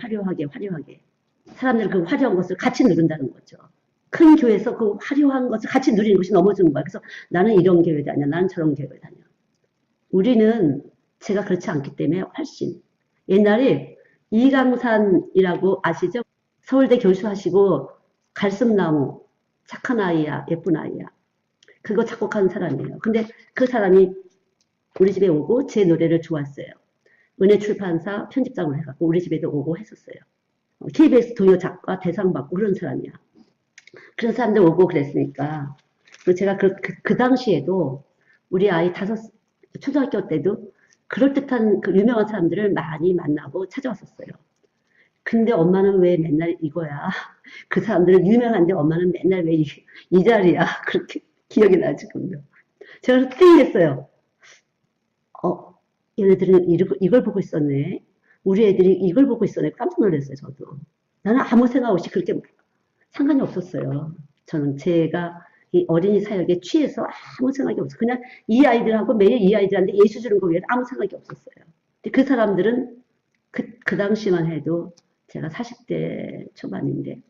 사람들이 그 화려한 것을 같이 누른다는 거죠. 큰 교회에서 그 화려한 것을 같이 누리는 것이 넘어지는 거야. 그래서 나는 이런 교회 다녀. 나는 저런 교회 다녀. 우리는 제가 그렇지 않기 때문에 훨씬. 옛날에 이강산이라고 아시죠? 서울대 교수하시고 갈습나무 착한 아이야. 예쁜 아이야. 그거 작곡한 사람이에요. 근데 그 사람이 우리 집에 오고 제 노래를 좋아했어요. 은혜출판사 편집장을 해갖고 우리 집에도 오고 했었어요. KBS 동요 작가 대상 받고 그런 사람이야. 그런 사람들 오고 그랬으니까. 제가 그 당시에도 우리 아이 초등학교 때도 그럴듯한 그 유명한 사람들을 많이 만나고 찾아왔었어요. 근데 엄마는 왜 맨날 이거야? 그 사람들은 유명한데 엄마는 맨날 왜 이 자리야? 그렇게 기억이 나, 지금도. 제가 특이했어요. 얘네들은 이걸 보고 있었네. 우리 애들이 이걸 보고 있었네. 깜짝 놀랐어요, 저도. 나는 아무 생각 없이 그렇게 상관이 없었어요. 저는 제가 이 어린이 사역에 취해서 아무 생각이 없어요. 그냥 이 아이들하고 매일 이 아이들한테 예수 주는 거 외에 아무 생각이 없었어요. 근데 그 사람들은 그 당시만 해도 제가 40대 초반인데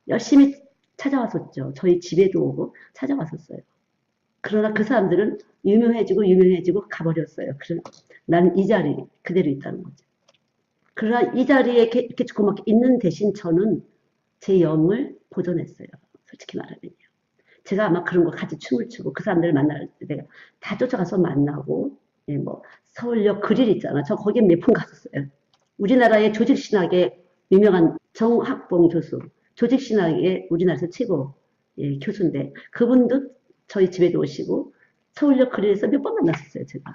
열심히 찾아왔었죠. 저희 집에도 오고 찾아왔었어요. 그러나 그 사람들은 유명해지고 가버렸어요. 나는 이 자리 그대로 있다는 거죠. 그러나 이 자리에 이렇게 조금 있는 대신 저는 제 영을 보존했어요. 솔직히 말하면요. 제가 아마 그런 거 같이 춤을 추고 그 사람들을 만날 때 내가 다 쫓아가서 만나고, 예, 뭐 서울역 그릴 있잖아. 저 거기에 몇 번 갔었어요. 우리나라의 조직신학의 유명한 정학봉 교수, 조직신학의 우리나라에서 최고, 예, 교수인데 그분도 저희 집에도 오시고 서울역 그릴에서 몇 번 만났었어요. 제가.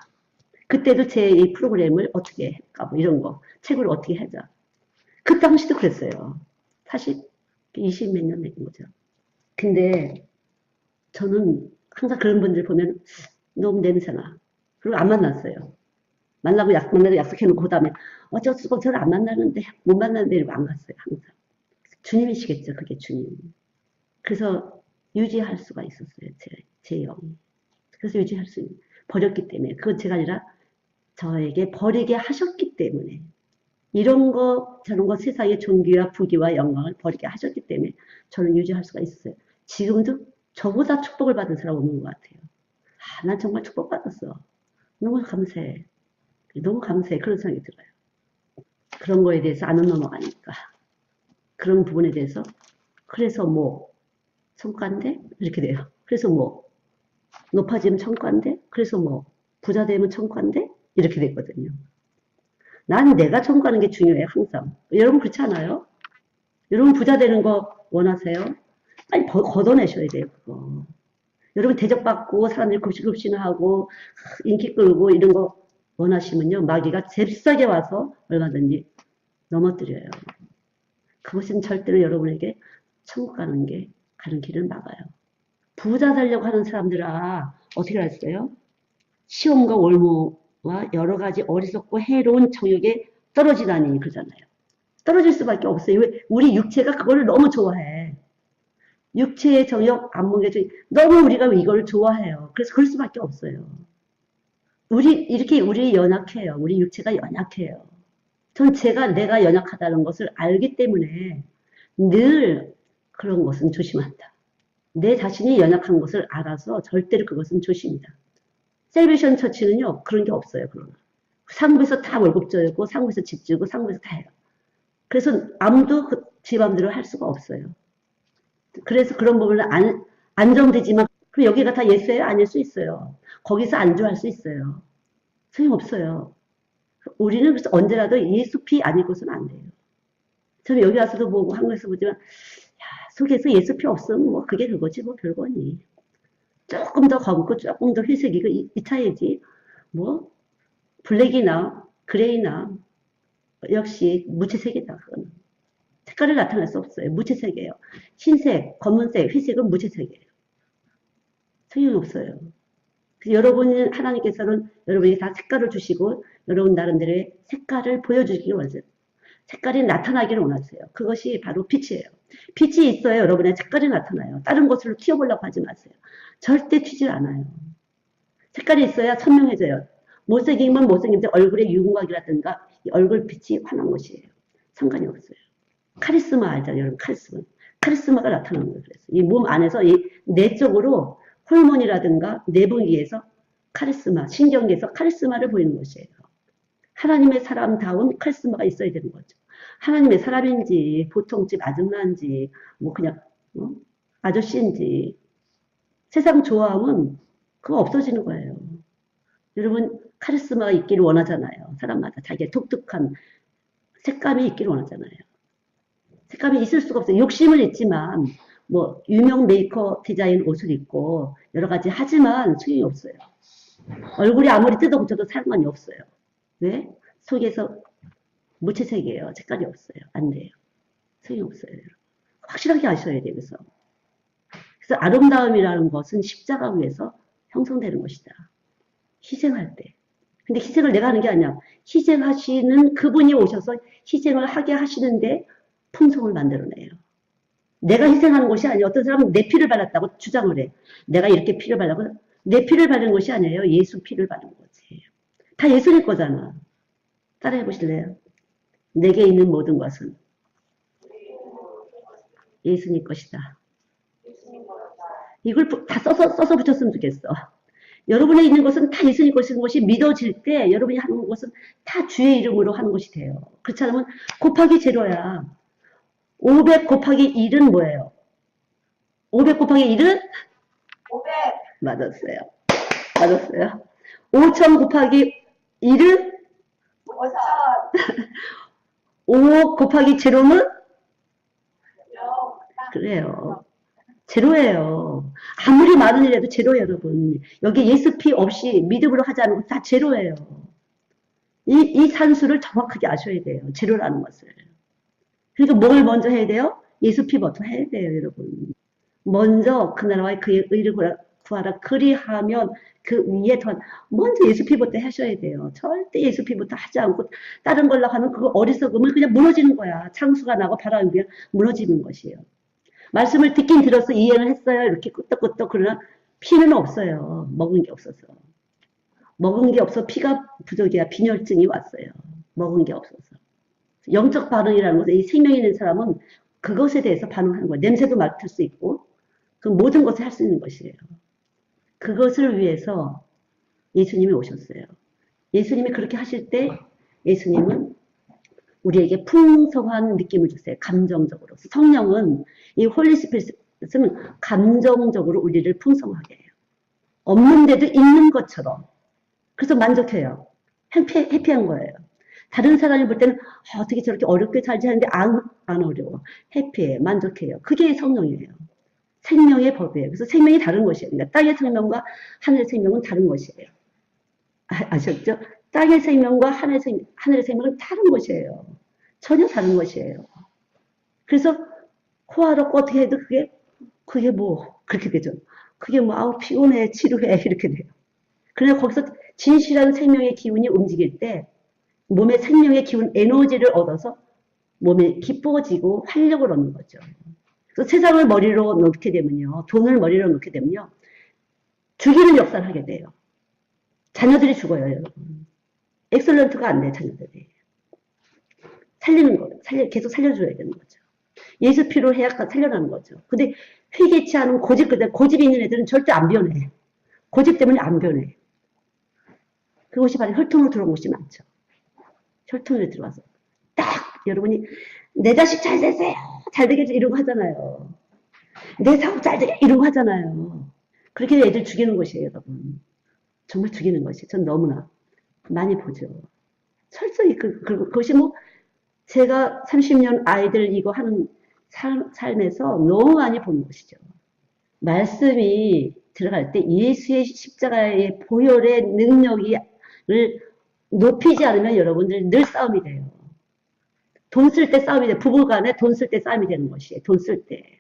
그때도 제 이 프로그램을 어떻게 할까 뭐 이런 거 책을 어떻게 하자. 그 당시도 그랬어요. 사실 20 몇 년 된 거죠. 근데 저는 항상 그런 분들 보면 너무 냄새나. 그리고 안 만났어요. 만나고 약속해놓고 그 다음에 어쩔 수가 없어 저를 안 만나는데 못 만나는데 이러고 안 갔어요. 항상. 주님이시겠죠. 그게 주님. 그래서 유지할 수가 있었어요. 제 영이. 그래서 유지할 수 있는. 버렸기 때문에. 그건 제가 아니라 저에게 버리게 하셨기 때문에. 이런 거 저런 거 세상의 존귀와 부귀와 영광을 버리게 하셨기 때문에 저는 유지할 수가 있었어요. 지금도 저보다 축복을 받은 사람 없는 것 같아요. 난 정말 축복받았어. 너무 감사해. 너무 감사해. 그런 생각이 들어요. 그런 거에 대해서 안 넘어가니까. 그런 부분에 대해서 그래서 뭐 성과인데 이렇게 돼요. 그래서 뭐 높아지면 천과인데 그래서 뭐 부자 되면 천과인데 이렇게 됐거든요. 난 내가 천과하는 게 중요해요. 항상. 여러분 그렇지 않아요? 여러분 부자 되는 거 원하세요? 빨리 걷어내셔야 돼요. 그거. 여러분 대접받고 사람들이 급식급식하고 인기 끌고 이런 거 원하시면요. 마귀가 잽싸게 와서 얼마든지 넘어뜨려요. 그것은 절대로 여러분에게 천국 가는 길을 막아요. 부자 되려고 하는 사람들아 어떻게 했어요? 시험과 올무와 여러 가지 어리석고 해로운 정욕에 떨어지다니 그러잖아요. 떨어질 수밖에 없어요. 왜? 우리 육체가 그거를 너무 좋아해. 육체의 정욕, 안목의 정욕, 너무 우리가 이걸 좋아해요. 그래서 그럴 수밖에 없어요. 우리 연약해요. 우리 육체가 연약해요. 전 내가 연약하다는 것을 알기 때문에 늘 그런 것은 조심한다. 내 자신이 연약한 것을 알아서 절대로 그것은 조심이다. 셀베이션 처치는요, 그런 게 없어요, 그러나. 상부에서 다 월급 줘고, 상부에서 집 주고, 상부에서 다 해요. 그래서 아무도 지 맘대로 할 수가 없어요. 그래서 그런 부분은 안정되지만, 그럼 여기가 다 예수예요? 아닐 수 있어요. 거기서 안주할 수 있어요. 소용없어요. 우리는 그래서 언제라도 예수 피 아니고서는 안 돼요. 저는 여기 와서도 보고 한국에서 보지만, 야, 속에서 예수 피 없으면 뭐 그게 그거지, 뭐 별거니. 조금 더 검고 조금 더 회색이고 이 차이지. 뭐 블랙이나 그레이나 역시 무채색이다. 그거는. 색깔을 나타낼 수 없어요. 무채색이에요. 흰색, 검은색, 회색은 무채색이에요. 소용이 없어요. 여러분 하나님께서는 여러분이 다 색깔을 주시고 여러분 나름대로의 색깔을 보여주기를 원하세요. 색깔이 나타나기를 원하세요. 그것이 바로 빛이에요. 빛이 있어야 여러분의 색깔이 나타나요. 다른 것으로 튀어보려고 하지 마세요. 절대 튀질 않아요. 색깔이 있어야 선명해져요. 못생기면 못생긴데 얼굴의 윤곽이라든가 얼굴 빛이 환한 것이에요. 상관이 없어요. 카리스마 알잖아요. 여러분 카리스마. 카리스마가 나타나는 거예요. 그래서 이 몸 안에서 이 내적으로 호르몬이라든가 내분기에서 카리스마, 신경계에서 카리스마를 보이는 것이에요. 하나님의 사람다운 카리스마가 있어야 되는 거죠. 하나님의 사람인지 보통 집 아줌마인지 뭐 그냥 아저씨인지 세상 좋아하면 그거 없어지는 거예요. 여러분 카리스마가 있기를 원하잖아요. 사람마다 자기의 독특한 색감이 있기를 원하잖아요. 색감이 있을 수가 없어요. 욕심은 있지만 뭐 유명 메이커 디자인 옷을 입고 여러 가지 하지만 소용이 없어요. 얼굴이 아무리 뜯어 고쳐도 상관이 없어요. 왜? 속에서 무채색이에요. 색깔이 없어요. 안 돼요. 소용이 없어요. 확실하게 아셔야 돼요. 그래서 아름다움이라는 것은 십자가 위에서 형성되는 것이다. 희생할 때. 근데 희생을 내가 하는 게 아니야. 희생하시는 그분이 오셔서 희생을 하게 하시는데 풍성을 만들어내요. 내가 희생하는 것이 아니에요. 어떤 사람은 내 피를 발랐다고 주장을 해. 내가 이렇게 피를 발라고 내 피를 바른 것이 아니에요. 예수 피를 바른 거지. 다 예수님 거잖아. 따라해 보실래요? 내게 있는 모든 것은 예수님 것이다. 이걸 다 써서 붙였으면 좋겠어. 여러분에 있는 것은 다 예수님 것인 것이 믿어질 때 여러분이 하는 것은 다 주의 이름으로 하는 것이 돼요. 그렇지 않으면 곱하기 제로야. 500 곱하기 1은 뭐예요? 500 곱하기 1은? 500. 맞았어요. 맞았어요. 5000 곱하기 1은? 5000. 5 곱하기 제로는? 그래요. 제로예요. 아무리 많은 일해도 제로예요, 여러분. 여기 예수 피 없이 믿음으로 하지 않은 건 다 제로예요. 이 산수를 정확하게 아셔야 돼요. 제로라는 것을. 그러니까 뭘 먼저 해야 돼요? 예수 피부터 해야 돼요, 여러분. 먼저 그 나라와 그의 의를 구하라. 그리하면 그 위에 더 먼저 예수 피부터 하셔야 돼요. 절대 예수 피부터 하지 않고 다른 걸로 하면 그거 어리석으면 그냥 무너지는 거야. 창수가 나고 바람이 그냥 무너지는 것이에요. 말씀을 듣긴 들어서 이해를 했어요. 이렇게 끄떡끄떡 그러나 피는 없어요. 먹은 게 없어서. 먹은 게 없어 피가 부족이야. 빈혈증이 왔어요. 먹은 게 없어서. 영적 반응이라는 것은 이 생명이 있는 사람은 그것에 대해서 반응하는 거예요. 냄새도 맡을 수 있고 그 모든 것을 할 수 있는 것이에요. 그것을 위해서 예수님이 오셨어요. 예수님이 그렇게 하실 때 예수님은 우리에게 풍성한 느낌을 주세요. 감정적으로. 성령은 이 홀리스피릿은 감정적으로 우리를 풍성하게 해요. 없는데도 있는 것처럼. 그래서 만족해요. 해피한 거예요. 다른 사람이 볼 때는 어떻게 저렇게 어렵게 살지 하는데 안 어려워. 해피해. 만족해요. 그게 성령이에요. 생명의 법이에요. 그래서 생명이 다른 것이에요. 그러니까 땅의 생명과 하늘의 생명은 다른 것이에요. 아셨죠? 땅의 생명과 하늘의 생명은 다른 것이에요. 전혀 다른 것이에요. 그래서 호화롭고 어떻게 해도 그게 뭐 그렇게 되죠. 그게 뭐 아우 피곤해 지루해 이렇게 돼요. 그러나 거기서 진실한 생명의 기운이 움직일 때 몸의 생명의 기운 에너지를 얻어서 몸이 기뻐지고 활력을 얻는 거죠. 그래서 세상을 머리로 놓게 되면요. 돈을 머리로 놓게 되면요. 죽이는 역사를 하게 돼요. 자녀들이 죽어요, 여러분. 엑설런트가 안 돼요, 자녀들이. 살리는 거예요. 계속 살려줘야 되는 거죠. 예수 피로 해야 살려나는 거죠. 근데 회개치 않은 고집이 있는 애들은 절대 안 변해. 고집 때문에 안 변해. 그것이 바로 혈통으로 들어온 것이 많죠. 혈통에 들어와서 딱 여러분이 내 자식 잘 되세요. 잘 되게 이러고 하잖아요. 내 사업 잘 되게 이러고 하잖아요. 그렇게 애들 죽이는 것이에요, 여러분. 정말 죽이는 것이. 전 너무나 많이 보죠. 철저히 그것이 뭐 제가 30년 아이들 이거 하는 삶에서 너무 많이 보는 것이죠. 말씀이 들어갈 때 예수의 십자가의 보혈의 능력을 높이지 않으면 여러분들 늘 싸움이 돼요. 돈 쓸 때 싸움이 돼요. 부부간에 돈 쓸 때 싸움이 되는 것이에요. 돈 쓸 때.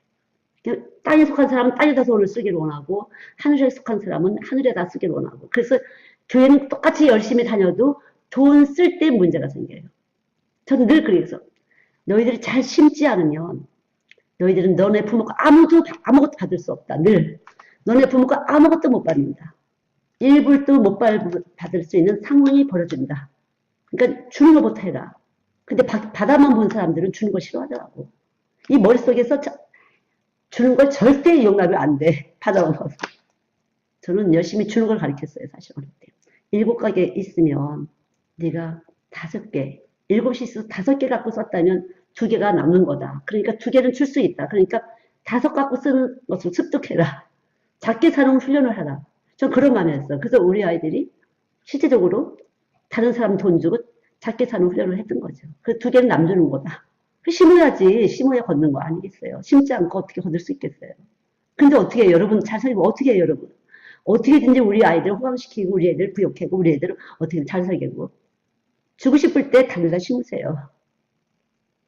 땅에 속한 사람은 땅에다 돈을 쓰기를 원하고 하늘에 속한 사람은 하늘에다 쓰기를 원하고 그래서 교회는 똑같이 열심히 다녀도 돈 쓸 때 문제가 생겨요. 저는 늘 그래서 너희들이 잘 심지 않으면 너희들은 너네 부모가 아무것도 받을 수 없다. 늘 너네 부모가 아무것도 못 받는다. 1불도 못 받을 수 있는 상황이 벌어진다. 그러니까 주는 것부터 해라. 근데 받아만 본 사람들은 주는 거 싫어하더라고. 이 머릿속에서 주는 걸 절대 용납이 안 돼. 받아만 봐서. 저는 열심히 주는 걸 가르쳤어요. 사실 어릴 때. 7가게 있으면 네가 5개, 7이 있어서 5개 갖고 썼다면 2개가 남는 거다. 그러니까 2개는 줄 수 있다. 그러니까 5 갖고 쓰는 것을 습득해라. 작게 사는 훈련을 하라. 전 그런 마음이었어요. 그래서 우리 아이들이 실제적으로 다른 사람 돈 주고 작게 사는 훈련을 했던 거죠. 그 2개는 남주는 거다. 심어야지. 심어야 걷는 거 아니겠어요. 심지 않고 어떻게 걷을 수 있겠어요. 근데 어떻게 해요? 여러분 잘 살고 어떻게 해요? 여러분. 어떻게든지 우리 아이들을 호강시키고 우리 애들을 부욕하고 우리 애들을 어떻게 잘 살게고 주고 싶을 때 달려다 심으세요.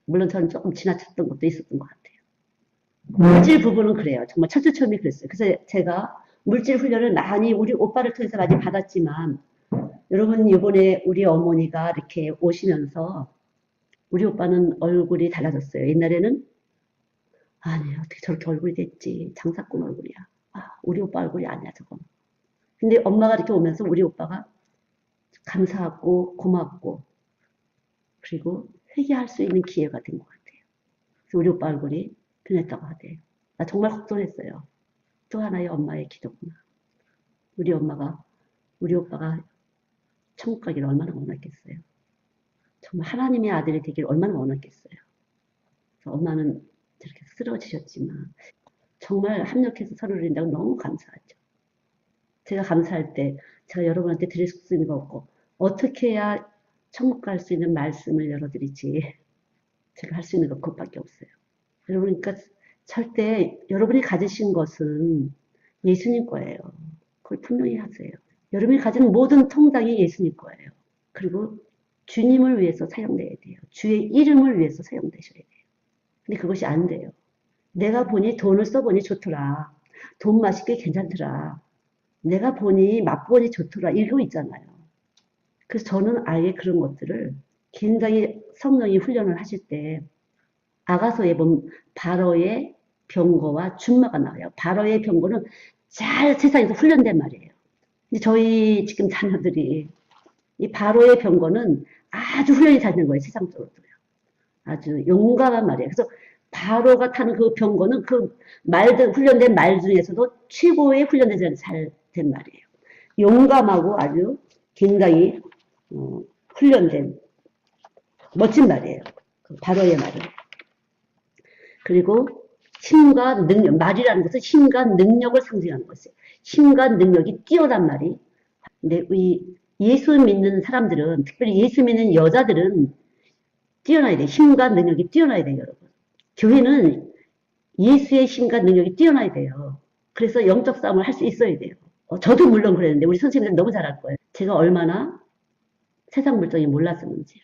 물론 저는 조금 지나쳤던 것도 있었던 것 같아요. 물질 부분은 그래요. 정말 철두철미 그랬어요. 그래서 제가 물질 훈련을 많이 우리 오빠를 통해서 많이 받았지만 여러분 이번에 우리 어머니가 이렇게 오시면서 우리 오빠는 얼굴이 달라졌어요. 옛날에는 아니 어떻게 저렇게 얼굴이 됐지. 장사꾼 얼굴이야. 아, 우리 오빠 얼굴이 아니야 저건. 근데 엄마가 이렇게 오면서 우리 오빠가 감사하고 고맙고 그리고 회개할 수 있는 기회가 된 것 같아요. 그래서 우리 오빠 얼굴이 변했다고 하대요. 나 정말 걱정했어요. 또 하나의 엄마의 기도구나. 우리 엄마가 우리 오빠가 천국 가기를 얼마나 원했겠어요. 정말 하나님의 아들이 되기를 얼마나 원했겠어요. 그래서 엄마는 저렇게 쓰러지셨지만 정말 합력해서 서로를 인다고 너무 감사하죠. 제가 감사할 때 제가 여러분한테 드릴 수 있는 거 없고 어떻게 해야 천국 갈 수 있는 말씀을 열어드리지 제가 할 수 있는 거 그것밖에 없어요. 여러분 그러니까 절대 여러분이 가지신 것은 예수님 거예요. 그걸 분명히 하세요. 여러분이 가진 모든 통장이 예수님 거예요. 그리고 주님을 위해서 사용돼야 돼요. 주의 이름을 위해서 사용되셔야 돼요. 근데 그것이 안 돼요. 내가 보니 돈을 써보니 좋더라. 돈 맛있게 괜찮더라. 내가 보니 맛보니 좋더라. 이러고 있잖아요. 그래서 저는 아예 그런 것들을 굉장히 성령이 훈련을 하실 때 아가서에 보면 바로의 병거와 준마가 나와요. 바로의 병거는 잘 세상에서 훈련된 말이에요. 근데 저희 지금 자녀들이 이 바로의 병거는 아주 훈련이 잘 된 거예요. 세상적으로도요. 아주 용감한 말이에요. 그래서 바로가 타는 그 병거는 그 말들 훈련된 말 중에서도 최고의 훈련된 잘 된 말이에요. 용감하고 아주 굉장히 훈련된 멋진 말이에요. 그 바로의 말은. 그리고 힘과 능력, 말이라는 것은 힘과 능력을 상징하는 것이에요. 힘과 능력이 뛰어난 말이. 근데 이 예수 믿는 사람들은, 특별히 예수 믿는 여자들은 뛰어나야 돼요. 힘과 능력이 뛰어나야 돼요, 여러분. 교회는 예수의 힘과 능력이 뛰어나야 돼요. 그래서 영적 싸움을 할 수 있어야 돼요. 저도 물론 그랬는데 우리 선생님들 너무 잘할 거예요. 제가 얼마나 세상 물정이 몰랐었는지.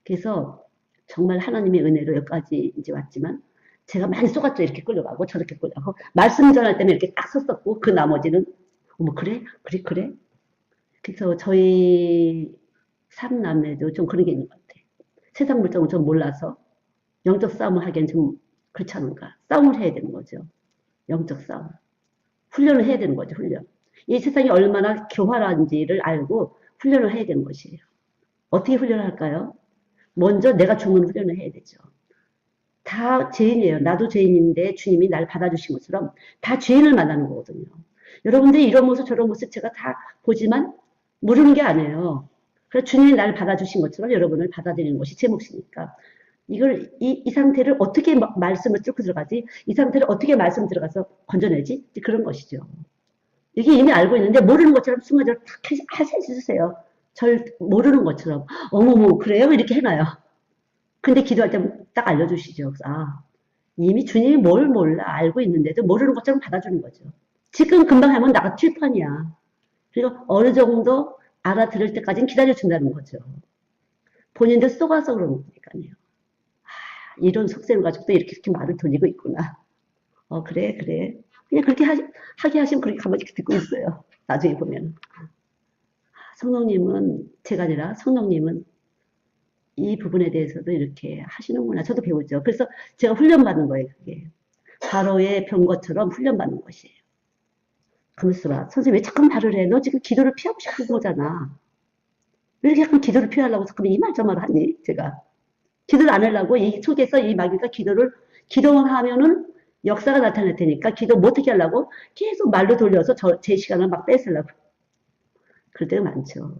그래서 정말 하나님의 은혜로 여기까지 이제 왔지만 제가 많이 속았죠. 이렇게 끌려가고 저렇게 끌려가고 말씀 전할 때는 이렇게 딱 섰었고 그 나머지는 어머 그래? 그래? 그래? 그래서 저희 삼남매도 좀 그런 게 있는 것 같아요. 세상 물정을 좀 몰라서 영적 싸움을 하기엔 좀 그렇지 않은가. 싸움을 해야 되는 거죠. 영적 싸움. 훈련을 해야 되는 거죠. 훈련. 이 세상이 얼마나 교활한지를 알고 훈련을 해야 되는 것이에요. 어떻게 훈련을 할까요? 먼저 내가 주는 훈련을 해야 되죠. 다 죄인이에요. 나도 죄인인데 주님이 날 받아주신 것처럼 다 죄인을 만나는 거거든요. 여러분들이 이런 모습 저런 모습 제가 다 보지만 모르는 게 아니에요. 그래서 주님이 날 받아주신 것처럼 여러분을 받아들이는 것이 제 몫이니까 이걸 이 상태를 어떻게 말씀을 뚫고 들어가지? 이 상태를 어떻게 말씀 들어가서 건져내지? 그런 것이죠. 이게 이미 알고 있는데 모르는 것처럼 순간적으로 탁 해주세요. 절 모르는 것처럼 어머머 그래요? 이렇게 해놔요. 근데 기도할 때 딱 알려주시죠. 그래서 이미 주님이 뭘 몰라 알고 있는데도 모르는 것처럼 받아주는 거죠. 지금 금방 하면 나가 칠판이야. 그리고 어느 정도 알아들을 때까지는 기다려준다는 거죠. 본인도 속아서 그러는 거니까요. 이런 속셈을 가지고 또 이렇게 말을 돌리고 있구나. 그래, 그래. 그냥 그렇게 하게 하시면 그렇게 가만히 듣고 있어요. 나중에 보면. 성령님은, 제가 아니라 성령님은 이 부분에 대해서도 이렇게 하시는구나. 저도 배우죠. 그래서 제가 훈련받는 거예요, 그게. 바로의 병것처럼 훈련받는 것이에요. 그러면서 봐. 선생님 왜 자꾸 말을 해? 너 지금 기도를 피하고 싶은 거잖아. 왜 이렇게 자꾸 기도를 피하려고 자꾸 이 말 저 말 하니? 제가. 기도를 안 하려고 이 속에서 이 마귀가 기도만 하면은 역사가 나타날 테니까 기도 못 하게 하려고 계속 말로 돌려서 제 시간을 막 뺏으려고. 그럴 때가 많죠.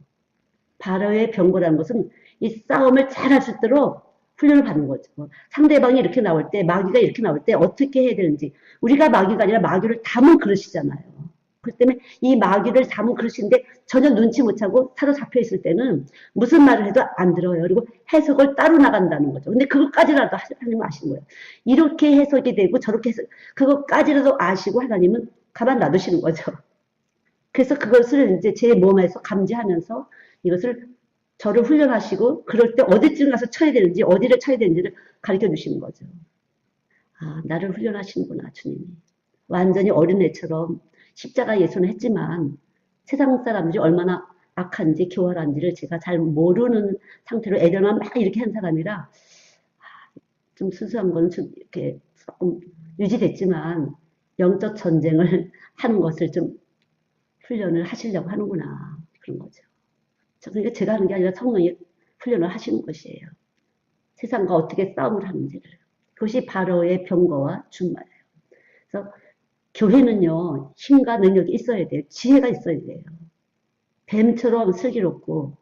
바로의 병거라는 것은 이 싸움을 잘 할 수 있도록 훈련을 받는 거죠. 상대방이 이렇게 나올 때, 마귀가 이렇게 나올 때 어떻게 해야 되는지. 우리가 마귀가 아니라 마귀를 담은 그릇이잖아요. 그렇기 때문에 이 마귀를 담은 그릇인데 전혀 눈치 못 채고 사로잡혀 있을 때는 무슨 말을 해도 안 들어요. 그리고 해석을 따로 나간다는 거죠. 근데 그것까지라도 하나님 아시는 거예요. 이렇게 해석이 되고 저렇게 해석, 그것까지라도 아시고 하나님은 가만 놔두시는 거죠. 그래서 그것을 이제 제 몸에서 감지하면서 이것을 저를 훈련하시고 그럴 때 어디쯤 가서 쳐야 되는지 어디를 쳐야 되는지를 가르쳐 주시는 거죠. 나를 훈련하시는구나 주님이. 완전히 어린애처럼 십자가 예수는 했지만 세상 사람들이 얼마나 악한지 교활한지를 제가 잘 모르는 상태로 애들만 막 이렇게 한 사람이라 좀 순수한 거는 좀 이렇게 조금 유지됐지만 영적 전쟁을 하는 것을 좀 훈련을 하시려고 하는구나 그런 거죠. 그러니까 제가 하는 게 아니라 성령이 훈련을 하시는 것이에요. 세상과 어떻게 싸움을 하는지를. 그것이 바로의 병거와 준말이에요. 그래서 교회는요 힘과 능력이 있어야 돼요. 지혜가 있어야 돼요. 뱀처럼 슬기롭고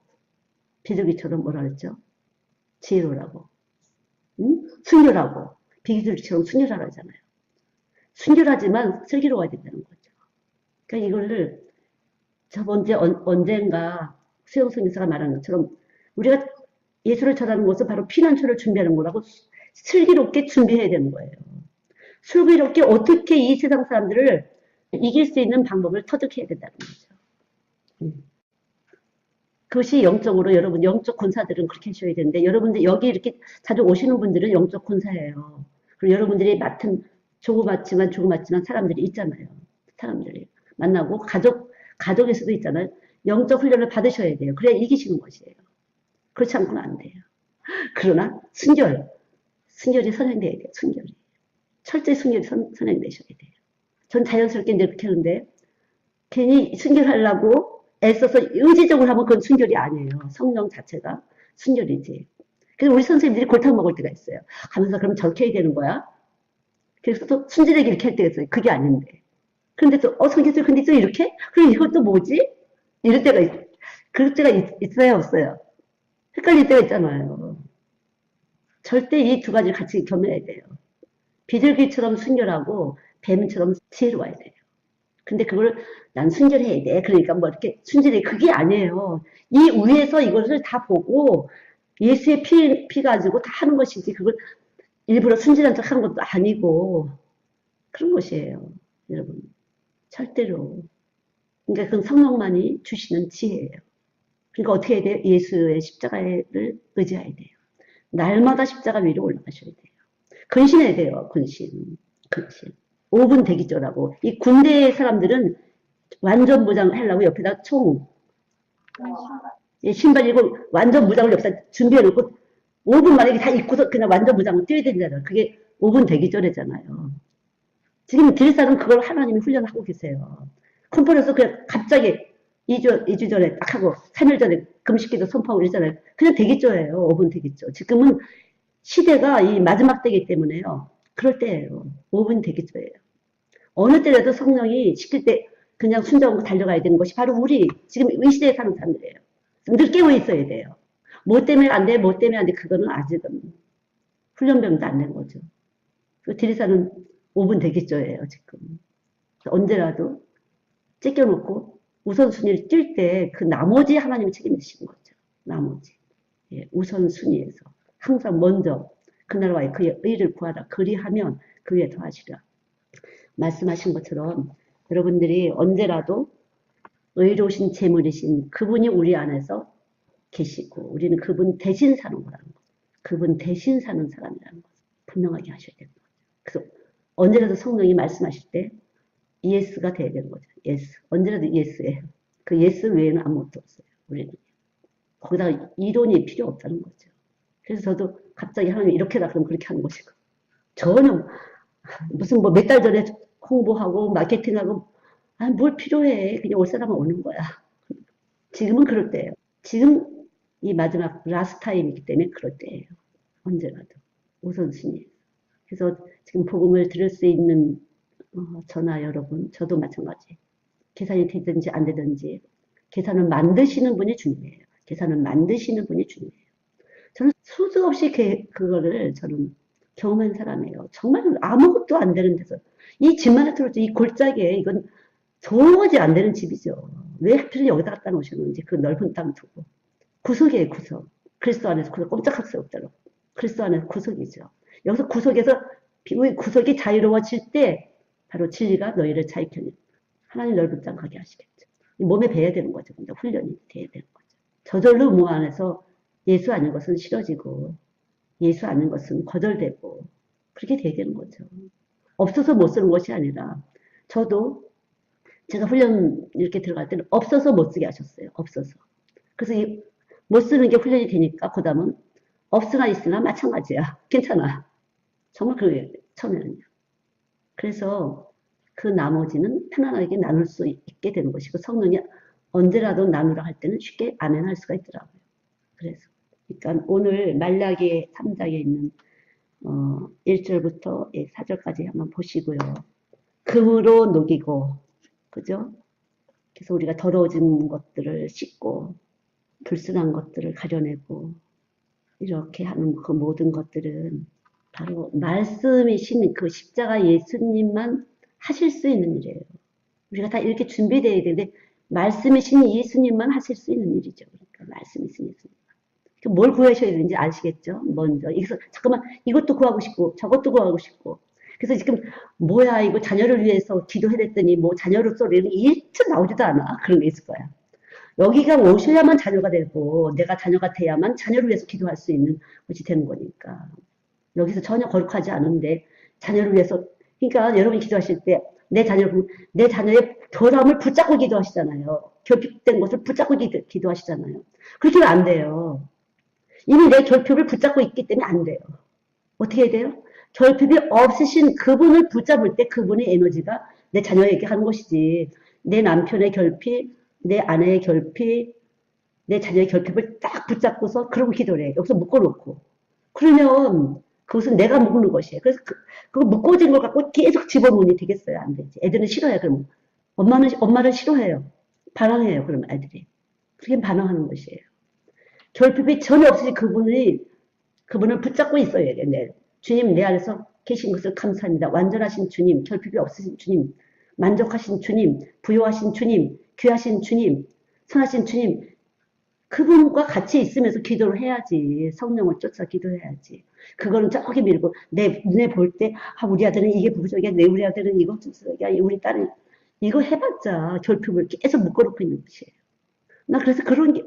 비둘기처럼 뭐라 그랬죠? 지혜로라고. 응? 순결하고 비둘기처럼 순결하라 하잖아요. 순결하지만 슬기로워야 된다는 거죠. 그러니까 이거를 저번주에 언젠가 수영성 기사가 말한 것처럼 우리가 예수를 전하는 것은 바로 피난처를 준비하는 거라고 슬기롭게 준비해야 되는 거예요. 슬기롭게 어떻게 이 세상 사람들을 이길 수 있는 방법을 터득해야 된다는 거죠. 그것이 영적으로 여러분 영적 권사들은 그렇게 하셔야 되는데 여러분들 여기 이렇게 자주 오시는 분들은 영적 권사예요. 그리고 여러분들이 맡은 조그맣지만 사람들이 있잖아요. 사람들이 만나고 가족에서도 있잖아요. 영적 훈련을 받으셔야 돼요. 그래야 이기시는 것이에요. 그렇지 않고는 안 돼요. 그러나 순결이 선행돼야 돼요. 순결이. 철저히 순결이 선행되셔야 돼요. 전 자연스럽게 이렇게 하는데 괜히 순결하려고 애써서 의지적으로 하면 그건 순결이 아니에요. 성령 자체가 순결이지. 그래서 우리 선생님들이 골탕 먹을 때가 있어요. 가면서 그럼 저렇게 해야 되는 거야? 그래서 또 순진하게 이렇게 할 때가 있어요. 그게 아닌데. 그런데 또, 성경님 근데 또 이렇게? 그럼 이건 또 뭐지? 이럴 때가 그럴 때가 있어요, 없어요? 헷갈릴 때가 있잖아요. 절대 이 두 가지를 같이 겸해야 돼요. 비둘기처럼 순결하고 뱀처럼 지혜로워야 돼요. 근데 그걸 난 순결해야 돼. 그러니까 뭐 이렇게 순진해. 그게 아니에요. 이 위에서 이것을 다 보고 예수의 피 가지고 다 하는 것이지. 그걸 일부러 순진한 척 하는 것도 아니고 그런 것이에요. 여러분. 절대로. 그러니까 그건 성령만이 주시는 지혜예요. 그러니까 어떻게 해야 돼요? 예수의 십자가를 의지해야 돼요. 날마다 십자가 위로 올라가셔야 돼요. 근신해야 돼요. 근신. 5분 대기조라고. 이 군대 사람들은 완전 무장 하려고 옆에다 총, 신발 입고 완전 무장을 옆에다 준비해놓고 5분 만에 다 입고서 그냥 완전 무장으로 뛰어야 된다잖아요. 그게 5분 대기조래잖아요. 지금 기리사는 그걸 하나님이 훈련하고 계세요. 컴퍼니에서 그냥 갑자기 2주 전에 딱 하고 3일 전에 금식기도 선포하고 이러잖아요. 그냥 대기조예요. 5분 대기조. 지금은 시대가 이 마지막 때이기 때문에요. 그럴 때예요. 5분 대기조예요. 어느 때라도 성령이 시킬 때 그냥 순종하고 달려가야 되는 것이 바로 우리 지금 이 시대에 사는 사람들이에요. 늘 깨어 있어야 돼요. 뭐 때문에 안 돼, 뭐 때문에 안 돼, 그거는 아직은 훈련병도 안 된 거죠. 디리사는 5분 대기조예요, 지금. 언제라도 찢겨놓고 우선순위를 뛸 때 그 나머지 하나님이 책임지시는 거죠. 나머지. 예, 우선순위에서. 항상 먼저 그날과의 그의 의를 구하라. 그리하면 그 위에 더하시라. 말씀하신 것처럼 여러분들이 언제라도 의로우신 재물이신 그분이 우리 안에서 계시고 우리는 그분 대신 사는 거라는 거. 그분 대신 사는 사람이라는 거. 분명하게 하셔야 되는 거죠. 그래서 언제라도 성령이 말씀하실 때 예스가 돼야 되는 거죠. 예스. 언제라도 예스예요. 그 예스 외에는 아무것도 없어요. 우리는. 거기다가 이론이 필요 없다는 거죠. 그래서 저도 갑자기 하나님 이렇게다 그러면 그렇게 하는 것이고. 저는 무슨 뭐 몇 달 전에 홍보하고 마케팅하고 뭘 필요해. 그냥 올 사람은 오는 거야. 지금은 그럴 때예요. 지금 이 마지막 라스트 타임이기 때문에 그럴 때예요. 언제라도. 우선순위. 그래서 지금 복음을 들을 수 있는 저나 여러분, 저도 마찬가지. 계산이 되든지 안 되든지 계산을 만드시는 분이 중요해요. 계산을 만드시는 분이 중요해요. 저는 수도 없이 그거를 저는 경험한 사람이에요. 정말 아무것도 안 되는 데서 이 집만 해도 이 골짜기에 이건 도무지 안 되는 집이죠. 왜 하필 여기다 갖다 놓으셨는지 그 넓은 땅 두고 구석이에요. 구석. 그리스도 안에서 구석 꼼짝할 수 없도록 그리스도 안에서 구석이죠. 여기서 구석이 자유로워질 때 바로 진리가 너희를 자유케 하나님 넓은 땅 가게 하시겠죠. 몸에 배야 되는 거죠. 근데 훈련이 돼야 되는 거죠. 저절로 몸 안에서 예수 아닌 것은 싫어지고 예수 아닌 것은 거절되고 그렇게 돼야 되는 거죠. 없어서 못 쓰는 것이 아니라 저도 제가 훈련 이렇게 들어갈 때는 없어서 못 쓰게 하셨어요. 없어서. 그래서 못 쓰는 게 훈련이 되니까 그 다음은 없으나 있으나 마찬가지야. 괜찮아. 정말 그래요. 처음에는요. 그래서 그 나머지는 편안하게 나눌 수 있게 되는 것이고 성령이 언제라도 나누라 할 때는 쉽게 아멘할 수가 있더라고요. 그래서 그러니까 오늘 말라기 3장에 있는 1절부터 4절까지 한번 보시고요. 금으로 녹이고 그죠? 그래서 우리가 더러워진 것들을 씻고 불순한 것들을 가려내고 이렇게 하는 그 모든 것들은 바로 말씀이신 그 십자가 예수님만 하실 수 있는 일이에요. 우리가 다 이렇게 준비되어야 되는데 말씀이신 예수님만 하실 수 있는 일이죠. 그러니까 말씀이신 예수님. 뭘 구하셔야 되는지 아시겠죠? 먼저 이거 잠깐만 이것도 구하고 싶고 저것도 구하고 싶고 그래서 지금 뭐야 이거 자녀를 위해서 기도해냈더니 뭐 자녀로 소리는 일체 나오지도 않아. 그런 게 있을 거야. 여기가 오셔야만 자녀가 되고 내가 자녀가 돼야만 자녀를 위해서 기도할 수 있는 것이 되는 거니까 여기서 전혀 거룩하지 않은데 자녀를 위해서 그러니까 여러분이 기도하실 때 내 자녀의 결함을 붙잡고 기도하시잖아요. 결핍된 것을 붙잡고 기도하시잖아요. 그렇게 하면 안 돼요. 이미 내 결핍을 붙잡고 있기 때문에 안 돼요. 어떻게 해야 돼요? 결핍이 없으신 그분을 붙잡을 때 그분의 에너지가 내 자녀에게 하는 것이지 내 남편의 결핍, 내 아내의 결핍, 내 자녀의 결핍을 딱 붙잡고서 그러고 기도를 해. 여기서 묶어놓고. 그러면 그것은 내가 묶는 것이에요. 그래서 그거 묶어진 걸 갖고 계속 집어넣으니 되겠어요? 안 되지. 애들은 싫어해요. 그러면. 엄마를 싫어해요. 반항해요. 그러면 애들이. 그렇게 반항하는 것이에요. 결핍이 전혀 없으신 그분을 붙잡고 있어야 돼요. 네. 주님 내 안에서 계신 것을 감사합니다. 완전하신 주님, 결핍이 없으신 주님, 만족하신 주님, 부요하신 주님, 귀하신 주님, 선하신 주님, 그분과 같이 있으면서 기도를 해야지. 성령을 쫓아 기도해야지. 그거는 저기 밀고 내 눈에 볼 때 우리 아들은 이게 부족이야. 우리 아들은 이거 부족이야. 우리 딸은 이거 해봤자 결핍을 계속 묶어놓고 있는 것이에요. 나 그래서 그런 게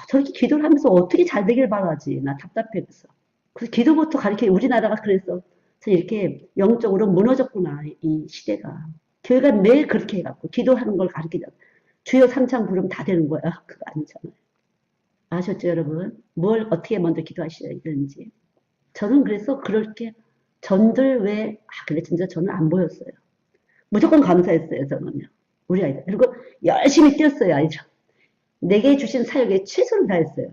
저렇게 기도를 하면서 어떻게 잘 되길 바라지. 나 답답해서. 그래서 기도부터 가르쳐 우리나라가 그래서 이렇게 영적으로 무너졌구나. 이 시대가. 교회가 매일 그렇게 해갖고 기도하는 걸 가르치자. 주여 삼창 부르면 다 되는 거야. 그거 아니잖아요. 아셨죠, 여러분? 뭘 어떻게 먼저 기도하셔야 되는지. 저는 그래서 그렇게 전들 근데 진짜 저는 안 보였어요. 무조건 감사했어요, 저는요. 우리 아이들. 그리고 열심히 뛰었어요, 아이들. 내게 주신 사역에 최선을 다했어요.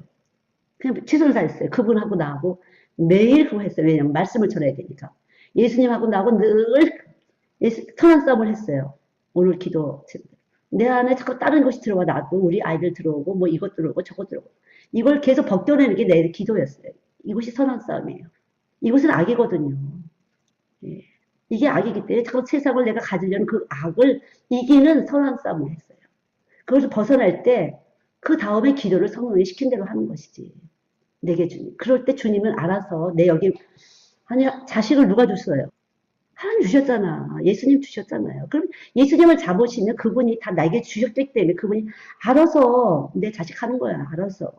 그냥 최선을 다했어요. 그분하고 나하고 매일 그거 했어요. 왜냐면 말씀을 전해야 되니까. 예수님하고 나하고 늘 선한 싸움을 했어요. 오늘 기도. 내 안에 자꾸 다른 것이 들어와 나도 우리 아이들 들어오고 뭐 이것 들어오고 저것 들어오고 이걸 계속 벗겨내는 게 내 기도였어요. 이것이 선한 싸움이에요. 이것은 악이거든요. 예. 이게 악이기 때문에 자꾸 세상을 내가 가지려는 그 악을 이기는 선한 싸움을 했어요. 그것을 벗어날 때 그 다음에 기도를 성령이 시킨 대로 하는 것이지. 내게 주님. 그럴 때 주님은 알아서 내 여기 아니 자식을 누가 줬어요? 하나님 주셨잖아. 예수님 주셨잖아요. 그럼 예수님을 잡으시면 그분이 다 나에게 주셨기 때문에 그분이 알아서 내 자식 하는 거야. 알아서.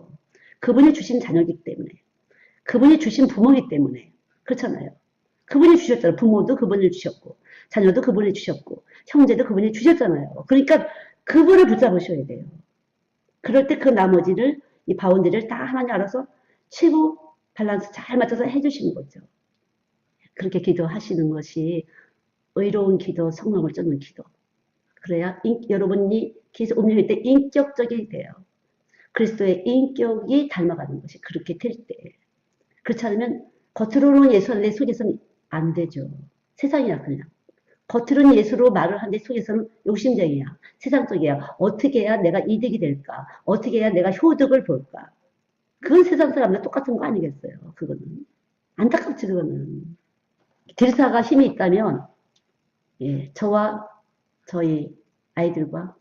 그분이 주신 자녀이기 때문에. 그분이 주신 부모이기 때문에. 그렇잖아요. 그분이 주셨잖아요. 부모도 그분을 주셨고 자녀도 그분이 주셨고 형제도 그분이 주셨잖아요. 그러니까 그분을 붙잡으셔야 돼요. 그럴 때 그 나머지를 이 바운드를 다 하나님 알아서 최고 밸런스 잘 맞춰서 해주시는 거죠. 그렇게 기도하시는 것이 의로운 기도, 성령을 쫓는 기도. 그래야 여러분이 계속 움직일 때 인격적이 돼요. 그리스도의 인격이 닮아가는 것이 그렇게 될 때. 그렇지 않으면 겉으로는 예수는 내 속에서는 안 되죠. 세상이야 그냥. 겉으로는 예수로 말을 하는데 속에서는 욕심쟁이야. 세상적이야. 어떻게 해야 내가 이득이 될까? 어떻게 해야 내가 효득을 볼까? 그건 세상 사람들 똑같은 거 아니겠어요. 그거는. 안타깝지 그거는. 들사가 힘이 있다면 예, 저와 저희 아이들과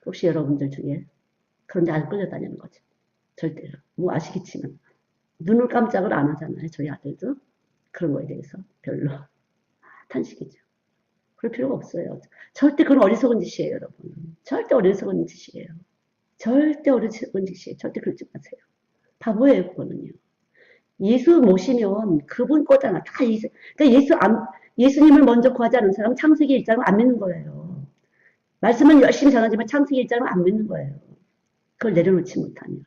혹시 여러분들 중에 그런 데 안 끌려다니는 거죠. 절대로. 뭐 아시겠지만 눈을 깜짝을 안 하잖아요. 저희 아들도. 그런 거에 대해서 별로. 탄식이죠. 그럴 필요가 없어요. 절대 그건 어리석은 짓이에요, 여러분. 절대 어리석은 짓이에요. 절대 어리석은 짓이에요. 절대 그러지 마세요. 바보예요, 그거는요. 예수 모시면 그분 거잖아. 다 그러니까 예수님을 먼저 구하지 않은 사람은 창세기 1장을 안 믿는 거예요. 말씀은 열심히 전하지만 창세기 1장은 안 믿는 거예요. 그걸 내려놓지 못하면.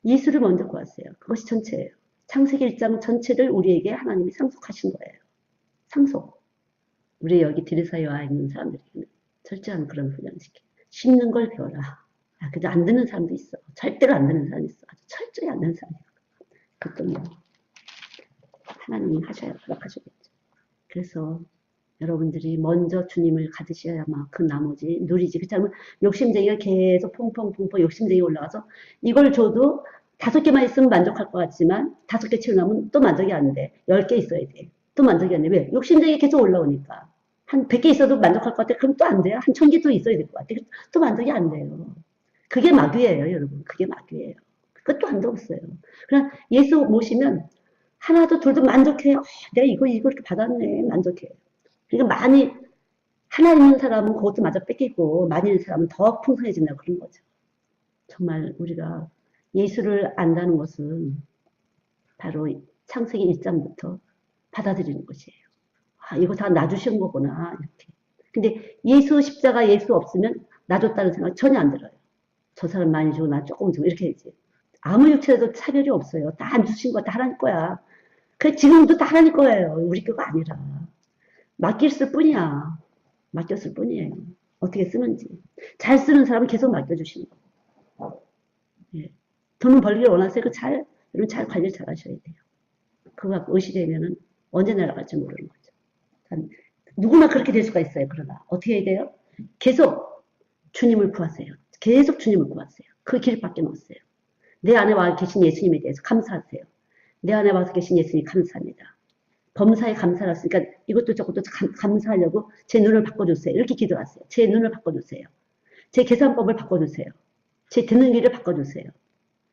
예수를 먼저 구하세요. 그것이 전체예요. 창세기 1장 전체를 우리에게 하나님이 상속하신 거예요. 상속. 우리 여기 디르사에 와 있는 사람들에게는 철저한 그런 훈련시켜. 심는 걸 배워라. 아, 그래도 안 듣는 사람도 있어. 절대로 안 듣는 사람이 있어. 아주 철저히 안 듣는 사람이 있어. 그것도 뭐 하나님이 하셔야 허락하시겠죠. 그래서 여러분들이 먼저 주님을 가지셔야만 그 나머지 누리지. 그렇다면 욕심쟁이가 계속 퐁퐁퐁퐁 욕심쟁이 올라가서 이걸 줘도 5개만 있으면 만족할 것 같지만 5개 채우려면 또 만족이 안 돼. 10개 있어야 돼. 또 만족이 안 돼. 왜? 욕심쟁이 계속 올라오니까. 한 100개 있어도 만족할 것 같아. 그럼 또 안 돼요. 한 1000개 또 있어야 될 것 같아. 또 만족이 안 돼요. 그게 마귀예요, 여러분. 그게 마귀예요. 그것도 안 없어요. 그냥 예수 모시면 하나도 둘도 만족해요. 내가 이거 이렇게 받았네. 만족해. 그러니까 많이 하나 있는 사람은 그것도 마저 뺏기고 많이 있는 사람은 더 풍성해진다 그런 거죠. 정말 우리가 예수를 안다는 것은 바로 창세기 1장부터 받아들이는 것이에요. 아, 이거 다 놔주신 거구나 이렇게. 근데 예수 십자가 예수 없으면 놔줬다는 생각 전혀 안 들어요. 저 사람 많이 주고 나 조금 주고 이렇게 되지. 아무 육체에도 차별이 없어요. 다 안 주신 거 다 하나님 거야. 그 지금도 다 하나님 거예요. 우리 거가 아니라. 맡겼을 뿐이야. 맡겼을 뿐이에요. 어떻게 쓰는지. 잘 쓰는 사람은 계속 맡겨주시는 거고. 예. 돈은 벌기를 원하세요. 여러분 잘 관리 잘 하셔야 돼요. 그거 의시되면은 언제 날아갈지 모르는 거죠. 누구나 그렇게 될 수가 있어요. 그러나 어떻게 해야 돼요? 계속 주님을 구하세요. 계속 주님을 구하세요. 그 길밖에 없어요. 내 안에 와 계신 예수님에 대해서 감사하세요. 내 안에 와서 계신 예수님 감사합니다. 범사에 감사를 했으니까 이것도 저것도 감사하려고 제 눈을 바꿔주세요. 이렇게 기도하세요. 제 눈을 바꿔주세요. 제 계산법을 바꿔주세요. 제 듣는 길을 바꿔주세요.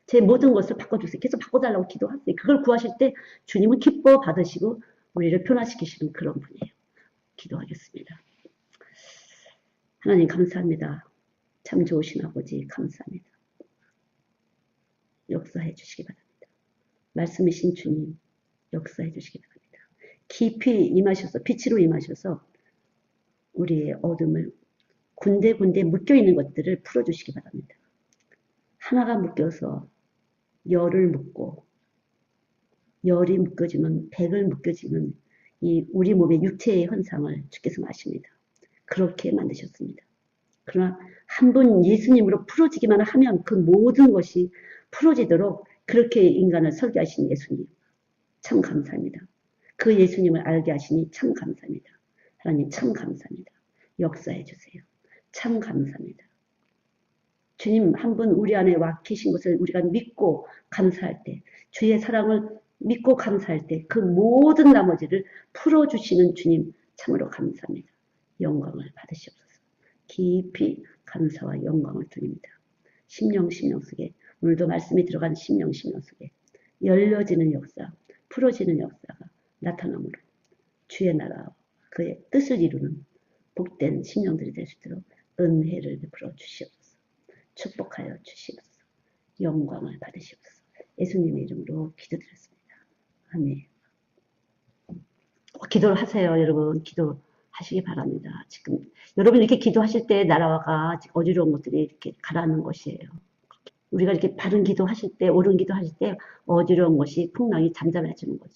제 모든 것을 바꿔주세요. 계속 바꿔달라고 기도하세요. 그걸 구하실 때 주님은 기뻐 받으시고 우리를 변화시키시는 그런 분이에요. 기도하겠습니다. 하나님 감사합니다. 참 좋으신 아버지 감사합니다. 역사해 주시기 바랍니다. 말씀이신 주님 역사해 주시기 바랍니다. 깊이 임하셔서 빛으로 임하셔서 우리의 어둠을 군데군데 묶여있는 것들을 풀어주시기 바랍니다. 하나가 묶여서 열을 묶고 열이 묶여지면 백을 묶여지는 이 우리 몸의 육체의 현상을 주께서 아십니다. 그렇게 만드셨습니다. 그러나 한 분 예수님으로 풀어지기만 하면 그 모든 것이 풀어지도록 그렇게 인간을 설계하신 예수님 참 감사합니다. 그 예수님을 알게 하시니 참 감사합니다. 하나님 참 감사합니다. 역사해 주세요. 참 감사합니다. 주님 한 분 우리 안에 와 계신 것을 우리가 믿고 감사할 때 주의 사랑을 믿고 감사할 때 그 모든 나머지를 풀어주시는 주님 참으로 감사합니다. 영광을 받으시옵소서. 깊이 감사와 영광을 드립니다. 심령 속에 오늘도 말씀이 들어간 심령 속에 열려지는 역사, 풀어지는 역사가 나타남으로 주의 나라 그의 뜻을 이루는 복된 심령들이 될 수 있도록 은혜를 베풀어 주시옵소서. 축복하여 주시옵소서. 영광을 받으시옵소서. 예수님의 이름으로 기도드렸습니다. 아멘. 기도를 하세요, 여러분. 기도하시기 바랍니다. 지금 여러분 이렇게 기도하실 때 나라가 어지러운 것들이 이렇게 가라앉는 것이에요. 우리가 이렇게 바른 기도하실 때, 옳은 기도하실 때 어지러운 것이 풍랑이 잠잠해지는 거죠.